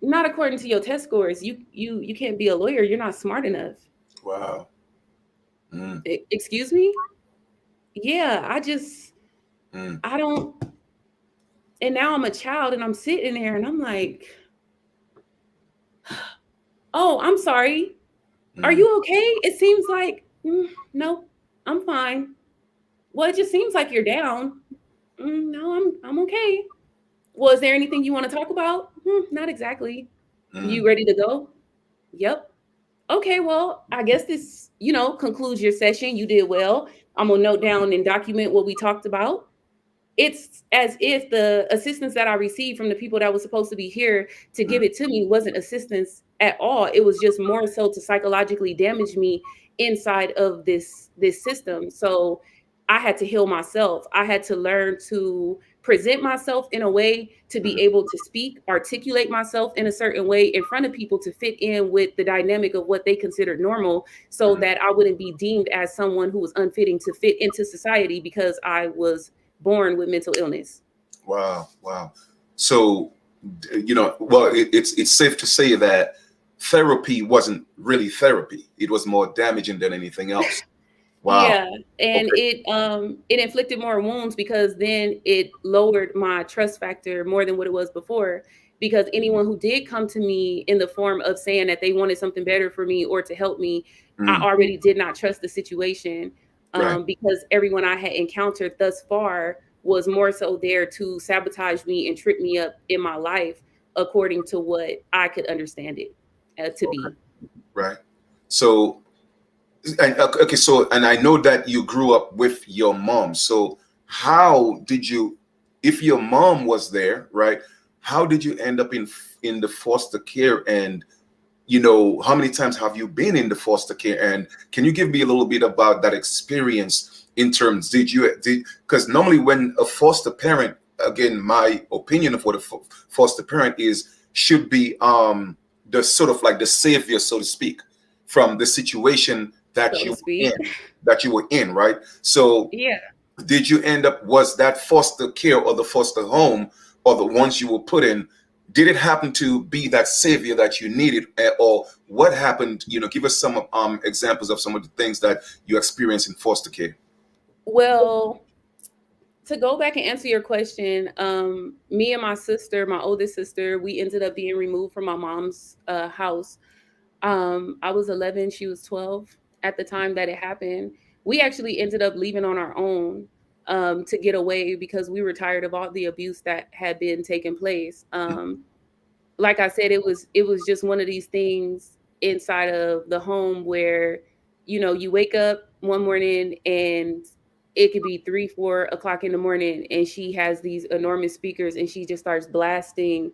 "Not according to your test scores. You can't be a lawyer. You're not smart enough." wow. Mm, Excuse me? Yeah, mm, I don't. And now I'm a child, and I'm sitting there, and I'm like, "Oh, I'm sorry. Are mm, you okay? It seems like, no, I'm fine. Well, it just seems like you're down. No, I'm okay. Well, is there anything you want to talk about? Not exactly. mm, You ready to go? Yep. Okay, well, I guess this, concludes your session. You did well. I'm gonna note down and document what we talked about. It's as if the assistance that I received from the people that was supposed to be here to mm, give it to me wasn't assistance at all. It was just more so to psychologically damage me inside of this system. So I had to heal myself. I had to learn to present myself in a way to be mm, able to speak, articulate myself in a certain way in front of people to fit in with the dynamic of what they considered normal, so mm. that I wouldn't be deemed as someone who was unfitting to fit into society because I was born with mental illness. Wow, wow. So, well, it's safe to say that therapy wasn't really therapy. It was more damaging than anything else. Wow. Yeah, and Okay. it inflicted more wounds because then it lowered my trust factor more than what it was before. Because anyone who did come to me in the form of saying that they wanted something better for me or to help me, I Mm, already did not trust the situation, right. because everyone I had encountered thus far was more so there to sabotage me and trip me up in my life according to what I could understand it to Okay. be. Right. So, and okay. So, and I know that you grew up with your mom. So, how did you, if your mom was there, right? How did you end up in the foster care? And how many times have you been in the foster care? And can you give me a little bit about that experience in terms, because normally when a foster parent, again, my opinion of what a foster parent is, should be the sort of like the savior, so to speak, from the situation So that to you were in, speak. right? So Yeah. did you end up, was that foster care or the foster home or the ones you were put in, did it happen to be that savior that you needed, or what happened? Give us some examples of some of the things that you experienced in foster care. Well, To go back and answer your question, me and my sister, my oldest sister, we ended up being removed from my mom's house. I was 11, she was 12 at the time that it happened. We actually ended up leaving on our own to get away because we were tired of all the abuse that had been taking place. Like I said, it was just one of these things inside of the home where, you wake up one morning and it could be 3, 4 o'clock in the morning, and she has these enormous speakers and she just starts blasting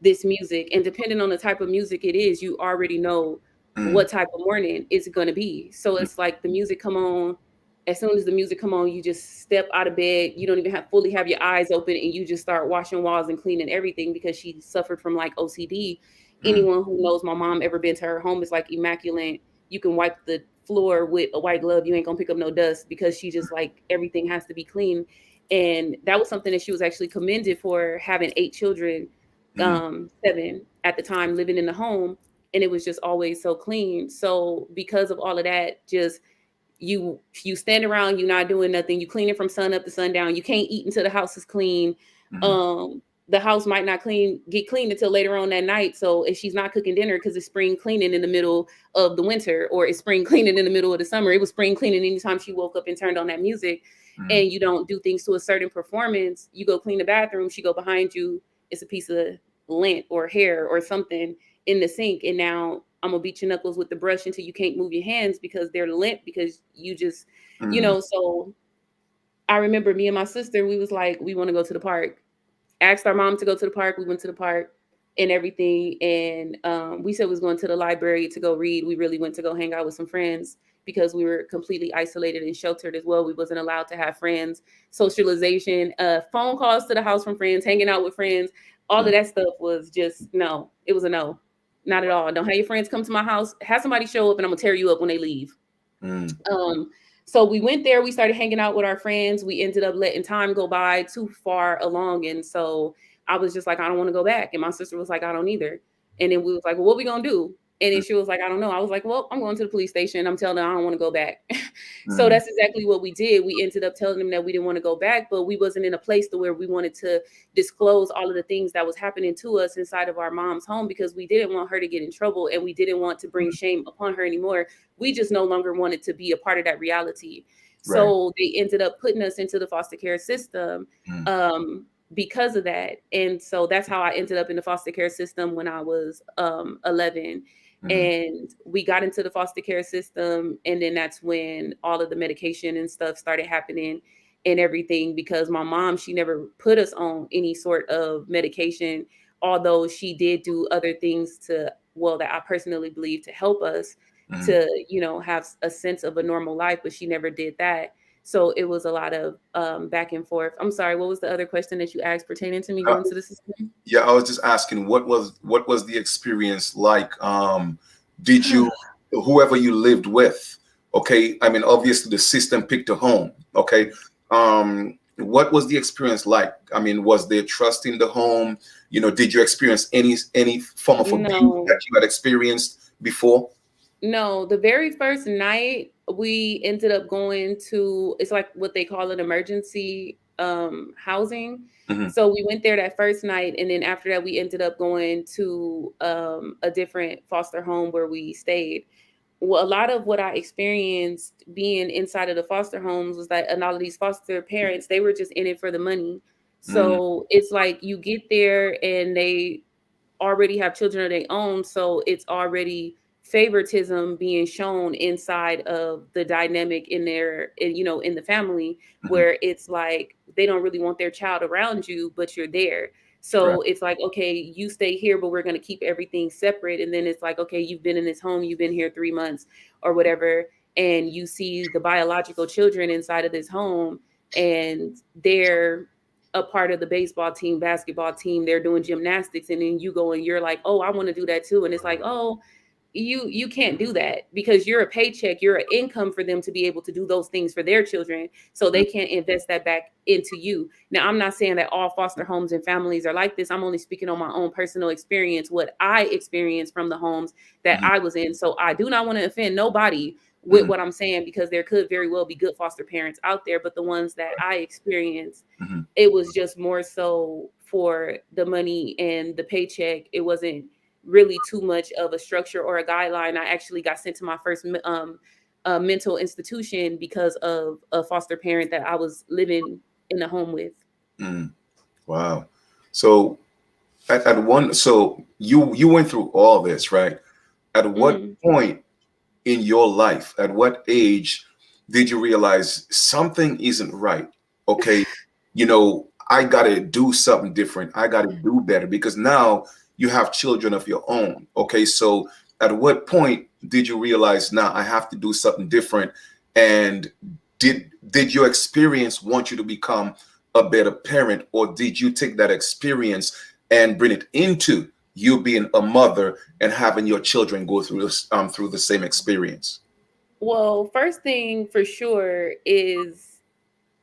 this music. And depending on the type of music it is, you already know Mm, what type of morning it's going to be. So it's like the music come on. As soon as the music come on, you just step out of bed. You don't even fully have your eyes open, and you just start washing walls and cleaning everything because she suffered from like OCD. mm, Anyone who knows my mom ever been to her home is like immaculate. You can wipe the floor with a white glove. You ain't gonna pick up no dust because she just like everything has to be clean. And that was something that she was actually commended for, having 8 children, mm, 7 at the time, living in the home, and it was just always so clean. So because of all of that, just you stand around, you're not doing nothing, you cleaning from sun up to sundown, you can't eat until the house is clean. mm, The house might not get cleaned until later on that night. So if she's not cooking dinner because it's spring cleaning in the middle of the winter, or it's spring cleaning in the middle of the summer, it was spring cleaning anytime she woke up and turned on that music. mm, And you don't do things to a certain performance, you go clean the bathroom, she go behind you, it's a piece of lint or hair or something in the sink, and now I'm gonna beat your knuckles with the brush until you can't move your hands because they're limp, because you just, mm, so I remember me and my sister, we was like, we want to go to the park. Asked our mom to go to the park. We went to the park and everything. And we said we was going to the library to go read. We really went to go hang out with some friends because we were completely isolated and sheltered as well. We wasn't allowed to have friends, socialization, phone calls to the house from friends, hanging out with friends. All of mm, that stuff was just no. It was a no. Not at all. Don't have your friends come to my house. Have somebody show up and I'm gonna tear you up when they leave. mm, Um, so we went there, we started hanging out with our friends. We ended up letting time go by too far along. And so I was just like, I don't want to go back. And my sister was like, I don't either. And then we was like, well, what we gonna do? And then mm, she was like, I don't know. I was like, well, I'm going to the police station. I'm telling them I don't want to go back. So mm, that's exactly what we did. We ended up telling them that we didn't want to go back, but we wasn't in a place to where we wanted to disclose all of the things that was happening to us inside of our mom's home, because we didn't want her to get in trouble and we didn't want to bring shame upon her anymore. We just no longer wanted to be a part of that reality. right. So they ended up putting us into the foster care system Mm, because of that. And so that's how I ended up in the foster care system when I was 11. mm, And we got into the foster care system. And then that's when all of the medication and stuff started happening and everything, because my mom, she never put us on any sort of medication, although she did do other things to, well, that I personally believe to help us mm. to, have a sense of a normal life, but she never did that. So it was a lot of back and forth. I'm sorry, what was the other question that you asked pertaining to me Uh, going to the system? yeah, I was just asking, what was the experience like? Did you, whoever you lived with, okay? I mean, obviously the system picked a home, okay? What was the experience like? I mean, was there trust in the home? Did you experience any form of abuse that No, you had experienced before? no. The very first night we ended up going to, it's like what they call an emergency housing. Hmm. So we went there that first night, and then after that we ended up going to a different foster home where we stayed. Well, a lot of what I experienced being inside of the foster homes was that a lot of these foster parents, they were just in it for the money. Mm, So it's like you get there and they already have children of their own, so it's already favoritism being shown inside of the dynamic in in the family, mhm. where it's like they don't really want their child around you, but you're there. Right. So it's like, okay, you stay here, but we're going to keep everything separate. And then it's like, okay, you've been in this home, you've been here 3 months or whatever, and you see the biological children inside of this home, and they're a part of the baseball team, basketball team, they're doing gymnastics, and then you go and you're like, oh, I want to do that too. And it's like, oh, you can't do that because you're a paycheck, you're an income for them to be able to do those things for their children, so Mm, they can't invest that back into you. Now, I'm not saying that all foster homes and families are like this. I'm only speaking on my own personal experience, what I experienced from the homes that mhm, I was in. So I do not want to offend nobody with Mm-hmm. what I'm saying, because there could very well be good foster parents out there, but the ones that I experienced, Mm-hmm. it was just more so for the money and the paycheck. It wasn't really too much of a structure or a guideline. I actually got sent to my first mental institution because of a foster parent that I was living in a home with. Mm. Wow. So at one, so you went through all this, right? At what Mm. point in your life, at what age did you realize something isn't right? Okay, I got to do something different. I got to do better because now you have children of your own. Okay, so at what point did you realize now I have to do something different? And did your experience want you to become a better parent, or did you take that experience and bring it into you being a mother and having your children go through the same experience? Well, first thing for sure is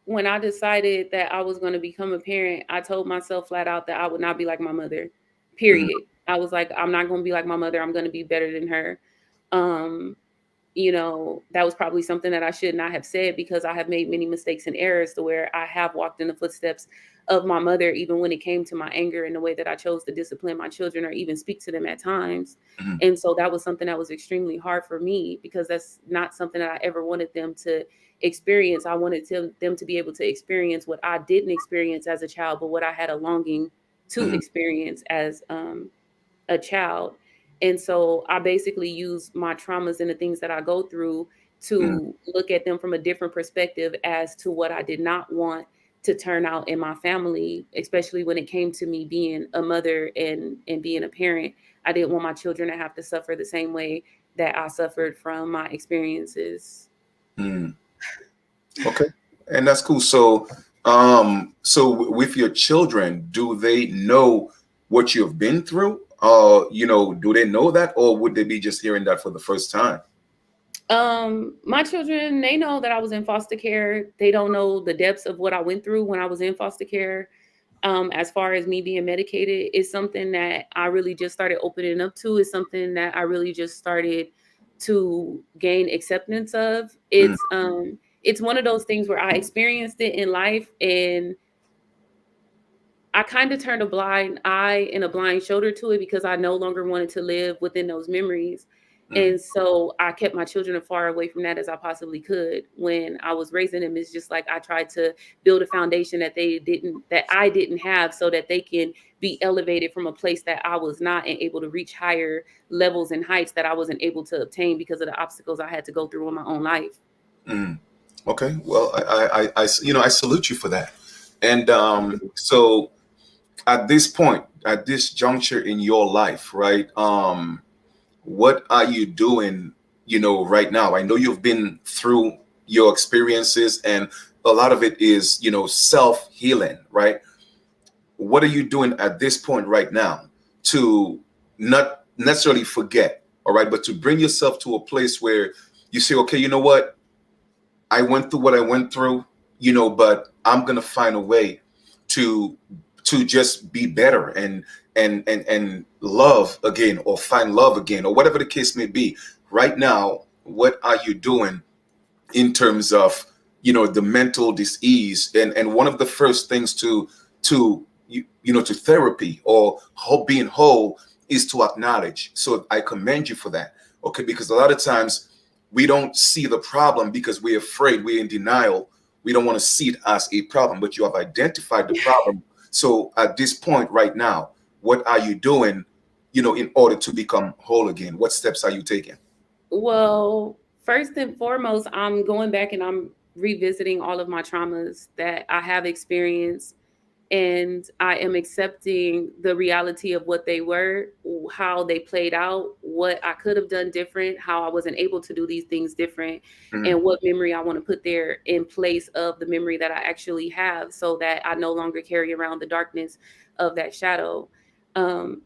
when I decided that I was going to become a parent, I told myself flat out that I would not be like my mother. Mm, Period. I was like, I'm not going to be like my mother. I'm going to be better than her. Um, that was probably something that I should not have said, because I have made many mistakes and errors to where I have walked in the footsteps of my mother, even when it came to my anger and the way that I chose to discipline my children or even speak to them at times. mm, And so that was something that was extremely hard for me, because that's not something that I ever wanted them to experience. I wanted them to be able to experience what I didn't experience as a child, but what I had a longing to mm, experience as a child. And so I basically use my traumas and the things that I go through mm, to look at them from a different perspective as to what I did not want to turn out in my family, especially when it came to me being a mother and being a parent. I didn't want my children to have to suffer the same way that I suffered from my experiences. mm. Okay, and that's cool. So, with your children, do they know what you've been through? Do they know that, or would they be just hearing that for the first time? My children, they know that I was in foster care. They don't know the depths of what I went through when I was in foster care. As far as me being medicated, is something that I really just started opening up to. Is something that I really just started to gain acceptance of. Mm, It's one of those things where I experienced it in life, and I kind of turned a blind eye and a blind shoulder to it because I no longer wanted to live within those memories. mm, And so I kept my children as far away from that as I possibly could. When I was raising them, it's just like I tried to build a foundation that I didn't have, so that they can be elevated from a place that I was not, and able to reach higher levels and heights that I wasn't able to obtain because of the obstacles I had to go through in my own life. mm. Okay, well, I salute you for that. And so at this point, at this juncture in your life, right? What are you doing, right now? I know you've been through your experiences, and a lot of it is, self-healing, right? What are you doing at this point right now to not necessarily forget, all right, but to bring yourself to a place where you say, okay, you know what? I went through what I went through, but I'm gonna find a way to just be better and love again, or find love again, or whatever the case may be. Right now, what are you doing in terms of the mental disease? And one of the first things to therapy or being whole is to acknowledge. So I commend you for that. Okay, because a lot of times we don't see the problem because we're afraid, we're in denial, we don't want to see it as a problem, but you have identified the problem. So at this point right now, what are you doing, in order to become whole again? What steps are you taking? Well, first and foremost, I'm going back and I'm revisiting all of my traumas that I have experienced, and I am accepting the reality of what they were, how they played out, what I could have done different, how I wasn't able to do these things different, Mm, and what memory I want to put there in place of the memory that I actually have, so that I no longer carry around the darkness of that shadow.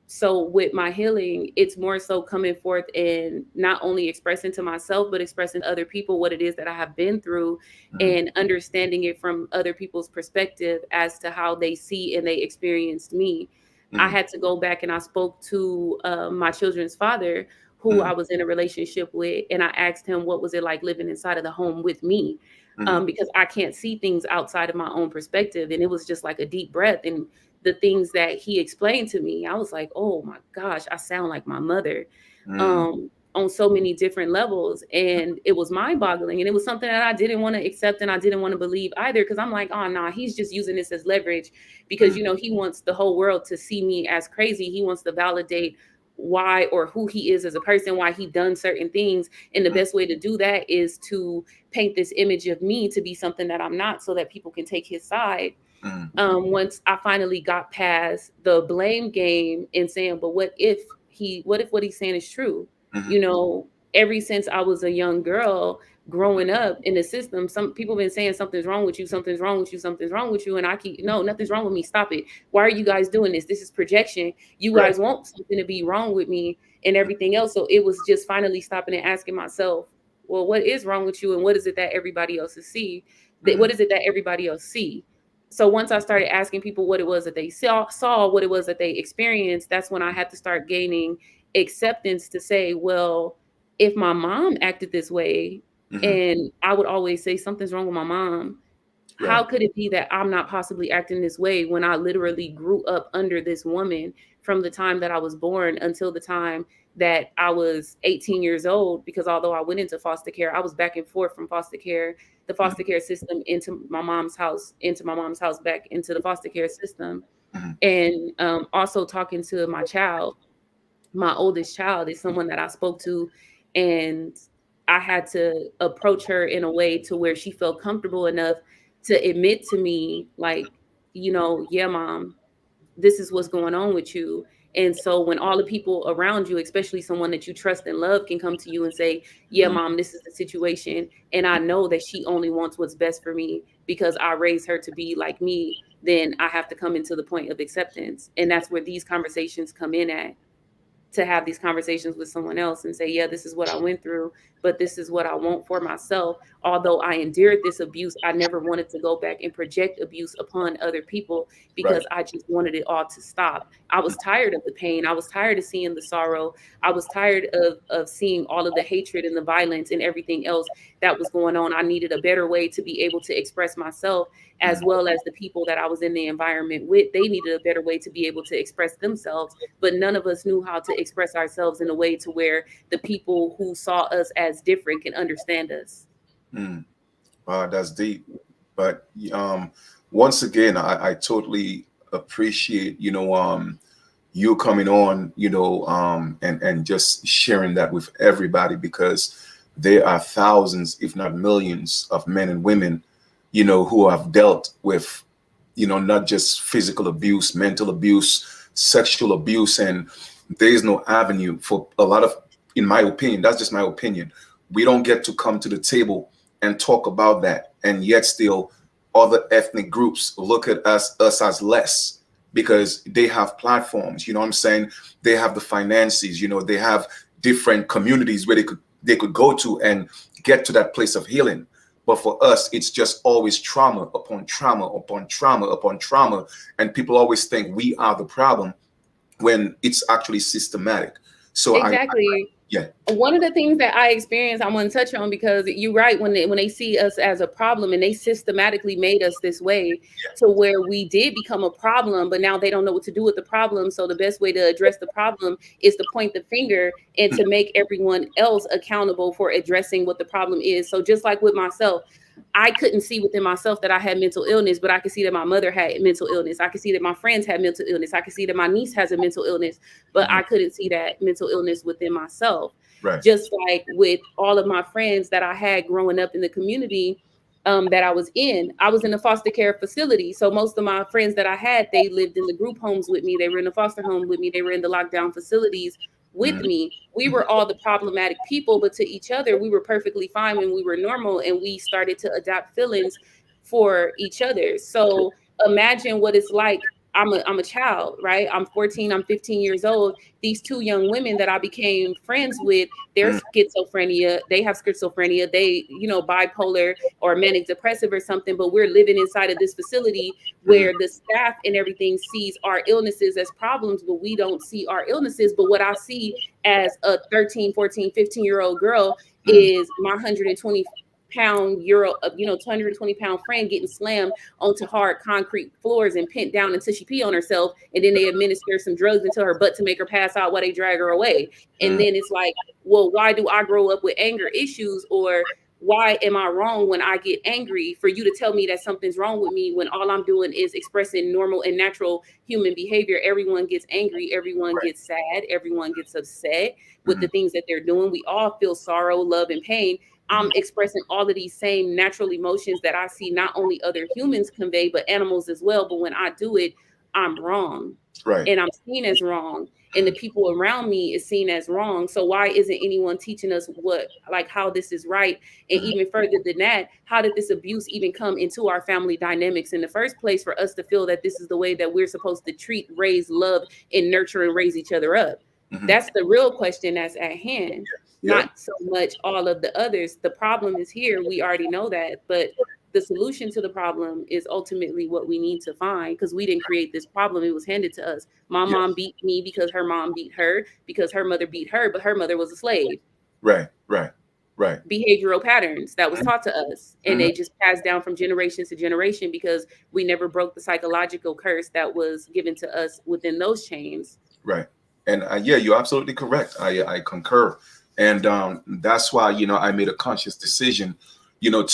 So with my healing, it's more so coming forth and not only expressing to myself, but expressing to other people what it is that I have been through, mm, and understanding it from other people's perspective as to how they see and they experienced me. I mm, had to go back and I spoke to my children's father, who I Mm, was in a relationship with, and I asked him what was it like living inside of the home with me, mm, because I can't see things outside of my own perspective, and it was just like a deep breath, and the things that he explained to me, I was like, oh my gosh, I sound like my mother. mm, On so many different levels. And it was mind boggling. And it was something that I didn't want to accept and I didn't want to believe either. Cause I'm like, oh, nah, he's just using this as leverage because, mm, you know, he wants the whole world to see me as crazy. He wants to validate why or who he is as a person, why he done certain things. And the mm, best way to do that is to paint this image of me to be something that I'm not so that people can take his side. mm, Once I finally got past the blame game and saying, but what if what he's saying is true? mhm, You know, ever since I was a young girl growing up in the system, some people been saying something's wrong with you, something's wrong with you, something's wrong with you. And I keep, no, nothing's wrong with me. Stop it. Why are you guys doing this? This is projection. You right. guys want something to be wrong with me and everything else. So it was just finally stopping and asking myself, well, what is wrong with you? And what is it that everybody else is see? What Mhm, is it that everybody else see? So once I started asking people what it was that they saw what it was that they experienced, that's when I had to start gaining acceptance to say, well, if my mom acted this way, mhm, and I would always say something's wrong with my mom, how right. could it be that I'm not possibly acting this way when I literally grew up under this woman from the time that I was born until the time that I was 18 years old? Because although I went into foster care, I was back and forth from the foster Mhm, care system into my mom's house, back into the foster care system. mhm, And also talking to my child, my oldest child is someone that I spoke to, and I had to approach her in a way to where she felt comfortable enough to admit to me, like, you know, yeah, mom, this is what's going on with you. And so when all the people around you, especially someone that you trust and love, can come to you and say, yeah, mhm, mom, this is the situation. And I know that she only wants what's best for me because I raised her to be like me, then I have to come into the point of acceptance. And that's where these conversations come in at, to have these conversations with someone else and say, yeah, this is what I went through, but this is what I want for myself. Although I endured this abuse, I never wanted to go back and project abuse upon other people right. because I just wanted it all to stop. I was tired of the pain. I was tired of seeing the sorrow. I was tired of seeing all of the hatred and the violence and everything else that was going on. I needed a better way to be able to express myself, as Mhm, well as the people that I was in the environment with. They needed a better way to be able to express themselves, but none of us knew how to express ourselves in a way to where the people who saw us as different can understand us. mm. Wow, that's deep. But once again, I totally appreciate, you coming on, and just sharing that with everybody, because there are thousands, if not millions, of men and women, who have dealt with, not just physical abuse, mental abuse, sexual abuse, and there is no avenue for a lot of, in my opinion, that's just my opinion. We don't get to come to the table and talk about that, and yet still other ethnic groups look at us as less because they have platforms, you know what I'm saying? They have the finances, they have different communities where they could go to and get to that place of healing. But for us, it's just always trauma upon trauma upon trauma upon trauma. And people always think we are the problem when it's actually systematic. So Exactly. yeah. One of the things that I experienced, I want to touch on, because you're right, when they see us as a problem and they systematically made us this way to where we did become a problem, but now they don't know what to do with the problem. So the best way to address the problem is to point the finger and to make everyone else accountable for addressing what the problem is. So just like with myself, I couldn't see within myself that I had mental illness, but I could see that my mother had mental illness. I could see that my friends had mental illness. I could see that my niece has a mental illness, but Mhm. I couldn't see that mental illness within myself. Right. Just like with all of my friends that I had growing up in the community, that I was in a foster care facility. So most of my friends that I had, they lived in the group homes with me. They were in the foster home with me. They were in the lockdown facilities with Mhm. me. We Mhm. were all the problematic people, but to each other, we were perfectly fine when we were normal, and we started to adopt feelings for each other. So imagine what it's like. I'm a child, right? I'm 14, I'm 15 years old. These two young women that I became friends with, they're mm, schizophrenia, they have schizophrenia, they, bipolar or manic depressive or something, but we're living inside of this facility mm, where the staff and everything sees our illnesses as problems, but we don't see our illnesses. But what I see as a 13, 14, 15-year-old girl mm, is my 120-pound euro, 220-pound friend getting slammed onto hard concrete floors and pinned down until she pee on herself, and then they administer some drugs into her butt to make her pass out while they drag her away. And mm, then it's like, well, why do I grow up with anger issues? Or why am I wrong when I get angry for you to tell me that something's wrong with me when all I'm doing is expressing normal and natural human behavior? Everyone gets angry, everyone right. gets sad, everyone gets upset with the Mm, things that they're doing. We all feel sorrow, love, and pain. I'm mm, expressing all of these same natural emotions that I see not only other humans convey, but animals as well. But when I do it, I'm wrong. right. And I'm seen as wrong. And the people around me is seen as wrong. So why isn't anyone teaching us how this is right? And Mm, even further than that, how did this abuse even come into our family dynamics in the first place for us to feel that this is the way that we're supposed to treat, raise, love, and nurture and raise each other up? mhm. That's the real question that's at hand, Yeah. not so much all of the others. The problem is here. We already know that, but the solution to the problem is ultimately what we need to find, because we didn't create this problem. It was handed to us. My mom Yes. beat me because her mom beat her, because her mother beat her, but her mother was a slave. Right. Right. Right. Behavioral patterns that was Mhm, taught to us, and mhm. they just passed down from generation to generation because we never broke the psychological curse that was given to us within those chains. Right. And yeah, you're absolutely correct. I concur. And that's why, I made a conscious decision, to,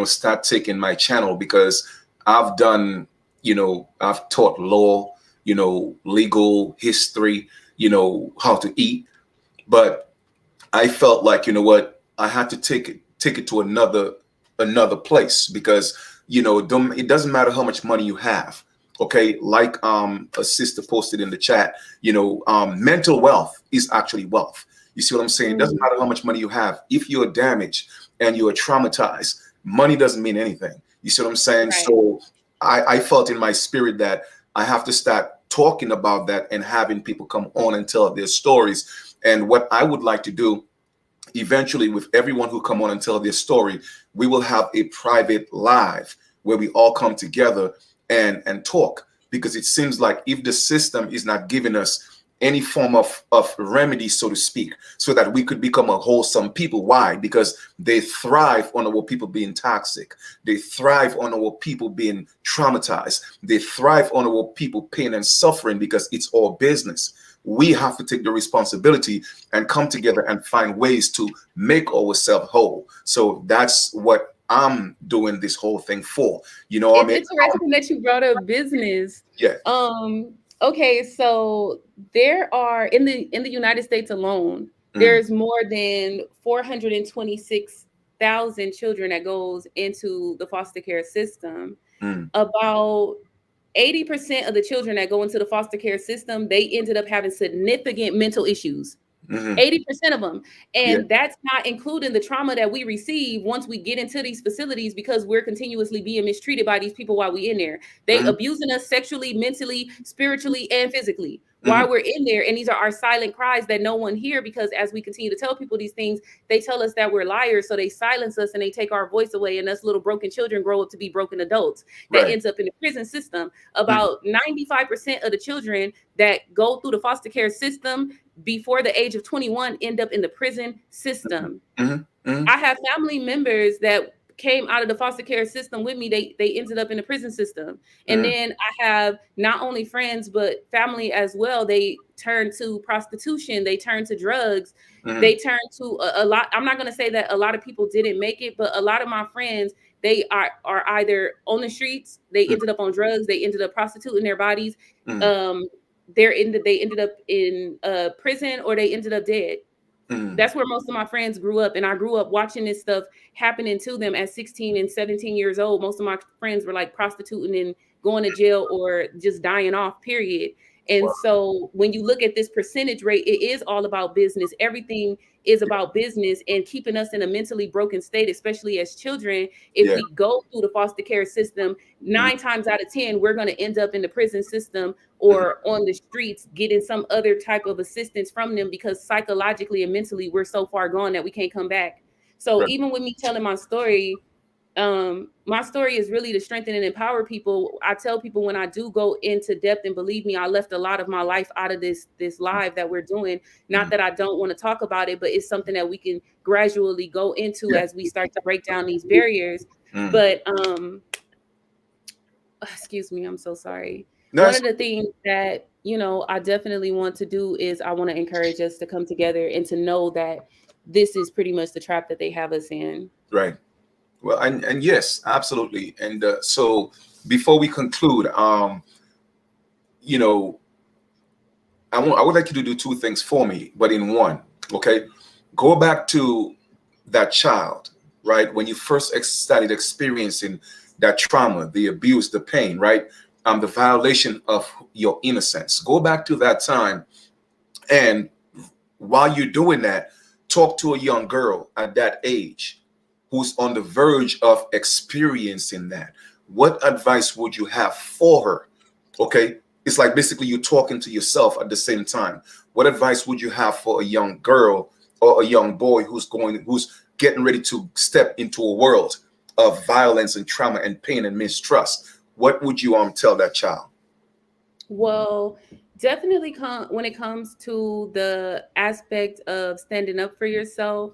start taking my channel, because I've done, I've taught law, legal history, how to eat. But I felt like, what, I had to take it to another place, because, it doesn't matter how much money you have. Okay, like a sister posted in the chat, mental wealth is actually wealth. You see what I'm saying? It doesn't Mhm. matter how much money you have. If you're damaged and you're traumatized, money doesn't mean anything. You see what I'm saying? Right. So I felt in my spirit that I have to start talking about that and having people come on and tell their stories. And what I would like to do eventually, with everyone who come on and tell their story, we will have a private live where we all come together and talk, because it seems like if the system is not giving us any form of remedy, so to speak, so that we could become a wholesome people. Why? Because they thrive on our people being toxic. They thrive on our people being traumatized. They thrive on our people pain and suffering, because it's all business. We have to take the responsibility and come together and find ways to make ourselves whole. So that's what I'm doing this whole thing for. You know what I It's mean? interesting that you brought up business. Yeah. Okay, so there are in the United States alone, Mm, there's more than 426,000 children that goes into the foster care system. mm, About 80% of the children that go into the foster care system, they ended up having significant mental issues. mm, 80% of them. yeah. And that's not including the trauma that we receive once we get into these facilities, because we're continuously being mistreated by these people while we in there. They Mm, abusing us sexually, mentally, spiritually, and physically mm, while we're in there. And these are our silent cries that no one hear, because as we continue to tell people these things, they tell us that we're liars. So they silence us and they take our voice away. And us little broken children grow up to be broken adults. That right. ends up in the prison system. Mm, About 95% of the children that go through the foster care system before the age of 21 end up in the prison system. mm, mm, I have family members that came out of the foster care system with me. They ended up in the prison system. And mm, then I have not only friends but family as well. They turn to prostitution, they turn to drugs, mm, they turn to a lot. I'm not going to say that a lot of people didn't make it, but a lot of my friends, they are either on the streets, they mm, ended up on drugs, they ended up prostituting their bodies. mm, Um they ended up in prison, or they ended up dead. mm. That's where most of my friends grew up, and I grew up watching this stuff happening to them at 16 and 17 years old. Most of my friends were like prostituting and going to jail or just dying off, period. And Wow. so when you look at this percentage rate, it is all about business. Everything is about business and keeping us in a mentally broken state, especially as children. If Yeah. we go through the foster care system, Mhm, 9 times out of 10, we're going to end up in the prison system mhm. or on the streets getting some other type of assistance from them because psychologically and mentally we're so far gone that we can't come back. So Right. even with me telling my story is really to strengthen and empower people. I tell people when I do go into depth, and believe me, I left a lot of my life out of this live that we're doing. Not Mhm. that I don't want to talk about it, but it's something that we can gradually go into Yeah. as we start to break down these barriers. Mm. But excuse me, I'm so sorry. One That's of the things that, I definitely want to do is I want to encourage us to come together and to know that this is pretty much the trap that they have us in. right. Well, and yes, absolutely. And so before we conclude, you know, I would like you to do two things for me, but in one. Okay, go back to that child, right? When you first started experiencing that trauma, the abuse, the pain, right? The violation of your innocence. Go back to that time, and while you're doing that, talk to a young girl at that age who's on the verge of experiencing that. What advice would you have for her? Okay. It's like basically you're talking to yourself at the same time. What advice would you have for a young girl or a young boy who's getting ready to step into a world of violence and trauma and pain and mistrust? What would you tell that child? Well, definitely when it comes to the aspect of standing up for yourself,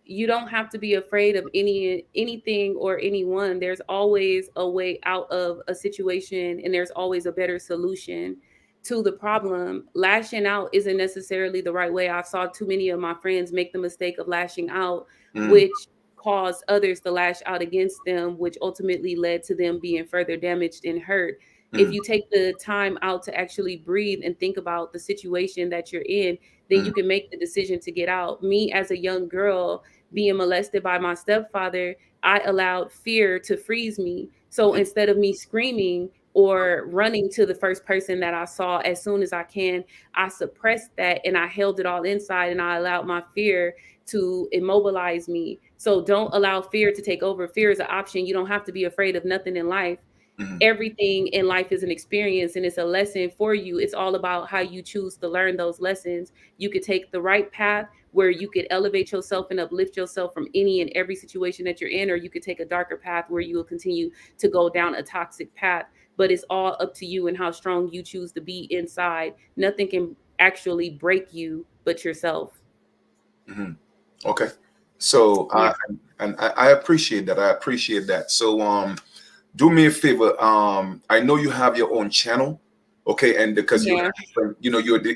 you don't have to be afraid of anything or anyone. There's always a way out of a situation and there's always a better solution to the problem. Lashing out isn't necessarily the right way. I saw too many of my friends make the mistake of lashing out, Mm, which caused others to lash out against them, which ultimately led to them being further damaged and hurt. If mm, you take the time out to actually breathe and think about the situation that you're in, then mm, you can make the decision to get out. Me as a young girl, being molested by my stepfather, I allowed fear to freeze me. So mm, instead of me screaming or running to the first person that I saw as soon as I can, I suppressed that and I held it all inside and I allowed my fear to immobilize me. So don't allow fear to take over. Fear is an option. You don't have to be afraid of nothing in life. mm, Everything in life is an experience and it's a lesson for you. It's all about how you choose to learn those lessons. You could take the right path where you could elevate yourself and uplift yourself from any and every situation that you're in, or you could take a darker path where you will continue to go down a toxic path. But it's all up to you and how strong you choose to be inside. Nothing can actually break you but yourself. mm. Okay. So Yeah. I appreciate that. I appreciate that. So do me a favor. I know you have your own channel, okay, and because you're in Yeah. a different,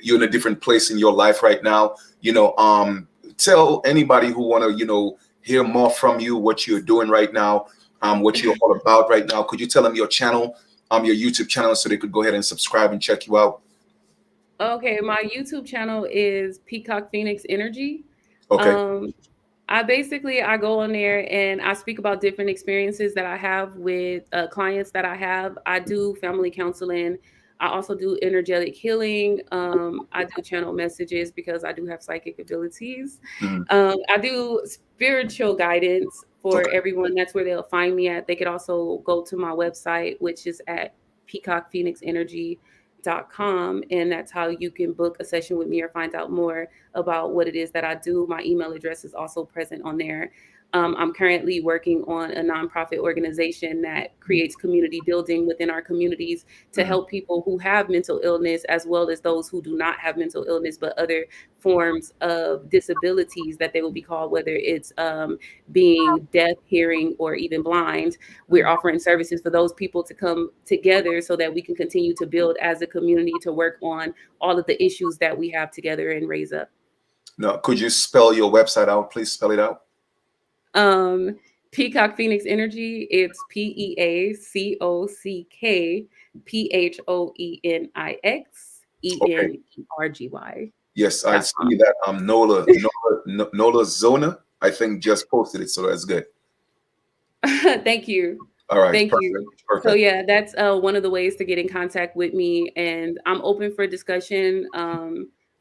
you're in a different place in your life right now. Tell anybody who want to hear more from you what you're doing right now, what you're all about right now. Could you tell them your channel, your YouTube channel, so they could go ahead and subscribe and check you out? Okay, my YouTube channel is Peacock Phoenix Energy. Okay. Um, I go on there and I speak about different experiences that I have with clients that I have. I do family counseling. I also do energetic healing. I do channel messages because I do have psychic abilities. Mhm. I do spiritual guidance for Okay. everyone. That's where they'll find me at. They could also go to my website, which is at peacockphoenixenergy.com, and that's how you can book a session with me or find out more about what it is that I do. My email address is also present on there. I'm currently working on a nonprofit organization that creates community building within our communities to Mhm. help people who have mental illness, as well as those who do not have mental illness, but other forms of disabilities that they will be called, whether it's being deaf, hearing, or even blind. We're Mhm. offering services for those people to come together so that we can continue to build as a community to work on all of the issues that we have together and raise up. Now, could you spell your website out? Please spell it out. Um, Peacock Phoenix Energy, it's Okay. PeacockPhoenixEnergy Yes, I .com. see that. Nola Zona, I think, just posted it, so that's good. Thank you. All right, Thank perfect, you. So perfect. yeah, that's one of the ways to get in contact with me, and I'm open for discussion.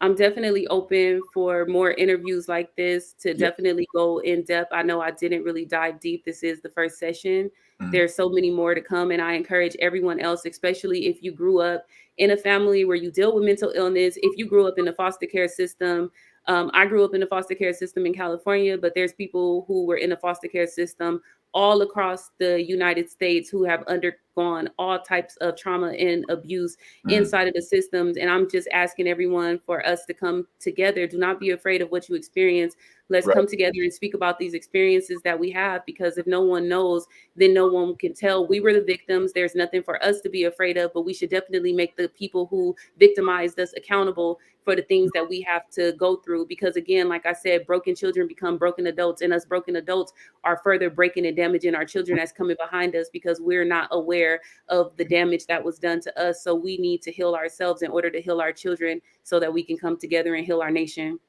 I'm definitely open for more interviews like this to Yeah. definitely go in depth. I know I didn't really dive deep. This is the first session. Mhm. There's so many more to come, and I encourage everyone else, especially if you grew up in a family where you deal with mental illness, if you grew up in the foster care system. I grew up in the foster care system in California, but there's people who were in the foster care system all across the United States who have undergone all types of trauma and abuse Mhm. inside of the systems. And I'm just asking everyone for us to come together. Do not be afraid of what you experience. Let's Right. come together and speak about these experiences that we have, because if no one knows, then no one can tell. We were the victims. There's nothing for us to be afraid of, but we should definitely make the people who victimized us accountable for the things that we have to go through. Because again, like I said, broken children become broken adults, and us broken adults are further breaking and damaging our children that's coming behind us, because we're not aware of the damage that was done to us. So we need to heal ourselves in order to heal our children, so that we can come together and heal our nation.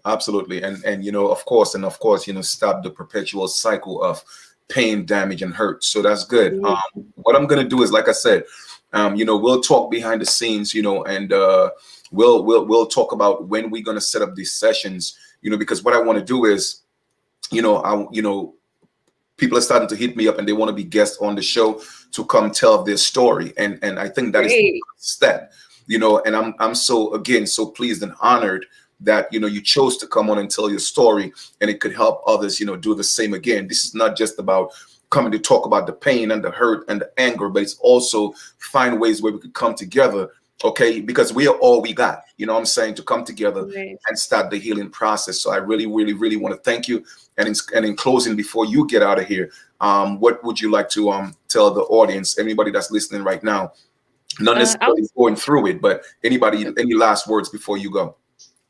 Absolutely. And of course, stop the perpetual cycle of pain, damage, and hurt. So that's good. Mhm. What I'm gonna do is, like I said, we'll talk behind the scenes, and we'll talk about when we're gonna set up these sessions, because what I want to do is, people are starting to hit me up and they want to be guests on the show to come tell their story, and I think that is the Great. first step, and I'm so, again, so pleased and honored that you chose to come on and tell your story, and it could help others do the same. Again, this is not just about coming to talk about the pain and the hurt and the anger, but it's also find ways where we could come together, okay, because we are all we got, what I'm saying, to come together Right. and start the healing process. So I really, really, really want to thank you. And in closing, before you get out of here, what would you like to tell the audience, anybody that's listening right now, not I necessarily was going through it, but anybody, any last words before you go?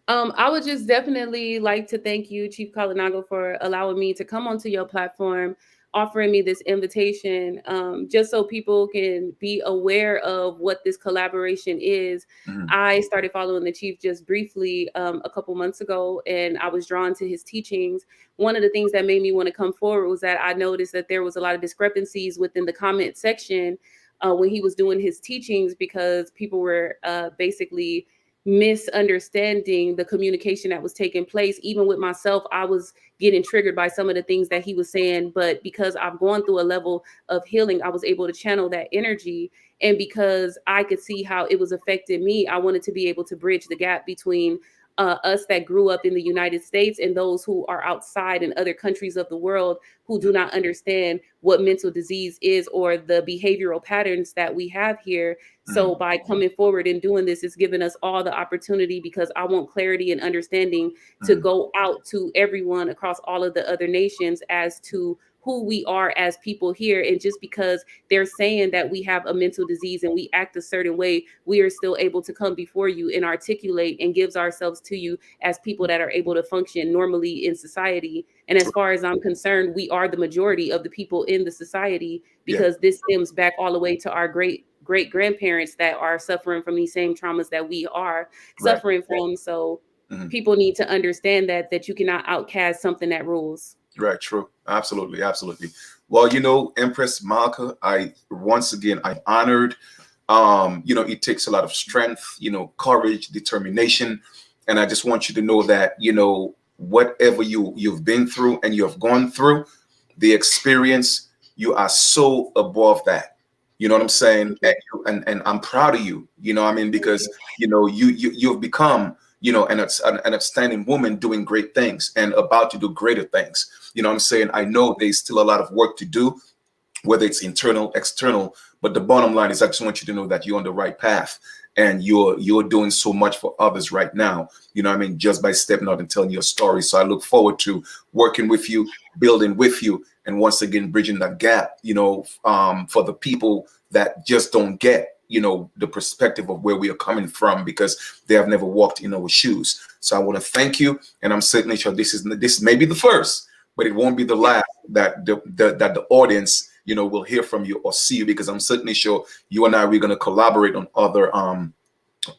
I would just definitely like to thank you, Chief Kalinago, for allowing me to come onto your platform, offering me this invitation, just so people can be aware of what this collaboration is. Mhm. I started following the Chief just briefly a couple months ago, and I was drawn to his teachings. One of the things that made me want to come forward was that I noticed that there was a lot of discrepancies within the comment section when he was doing his teachings, because people were basically misunderstanding the communication that was taking place. Even with myself, I was getting triggered by some of the things that he was saying, but because I've gone through a level of healing, I was able to channel that energy. And because I could see how it was affecting me, I wanted to be able to bridge the gap between us that grew up in the United States and those who are outside in other countries of the world, who do not understand what mental disease is or the behavioral patterns that we have here. So Mhm. by coming forward and doing this, it's given us all the opportunity, because I want clarity and understanding to Mhm. go out to everyone across all of the other nations as to who we are as people here. And just because they're saying that we have a mental disease and we act a certain way, we are still able to come before you and articulate and gives ourselves to you as people that are able to function normally in society. And as far as I'm concerned, we are the majority of the people in the society, Yeah. because this stems back all the way to our great grandparents that are suffering from these same traumas that we are Right. suffering from. So Mhm. people need to understand that you cannot outcast something that rules. Right. True. Absolutely. Absolutely. Well, Empress Malka, once again, I'm honored. It takes a lot of strength, courage, determination. And I just want you to know that, whatever you've been through and you have gone through, the experience, you are so above that. You know what I'm saying? Thank you. And I'm proud of you. You know what I mean? Thank Because you. you've become, an outstanding woman doing great things and about to do greater things. You know what I'm saying? I know there's still a lot of work to do, whether it's internal, external. But the bottom line is, I just want you to know that you're on the right path, and you're doing so much for others right now. You know what I mean? Just by stepping out and telling your story. So I look forward to working with you, building with you, and once again bridging that gap. For the people that just don't get the perspective of where we are coming from, because they have never walked in our shoes. So I want to thank you, and I'm certainly sure this may be the first, but it won't be the last that the audience will hear from you or see you, because I'm certainly sure you and I, we're going to collaborate on other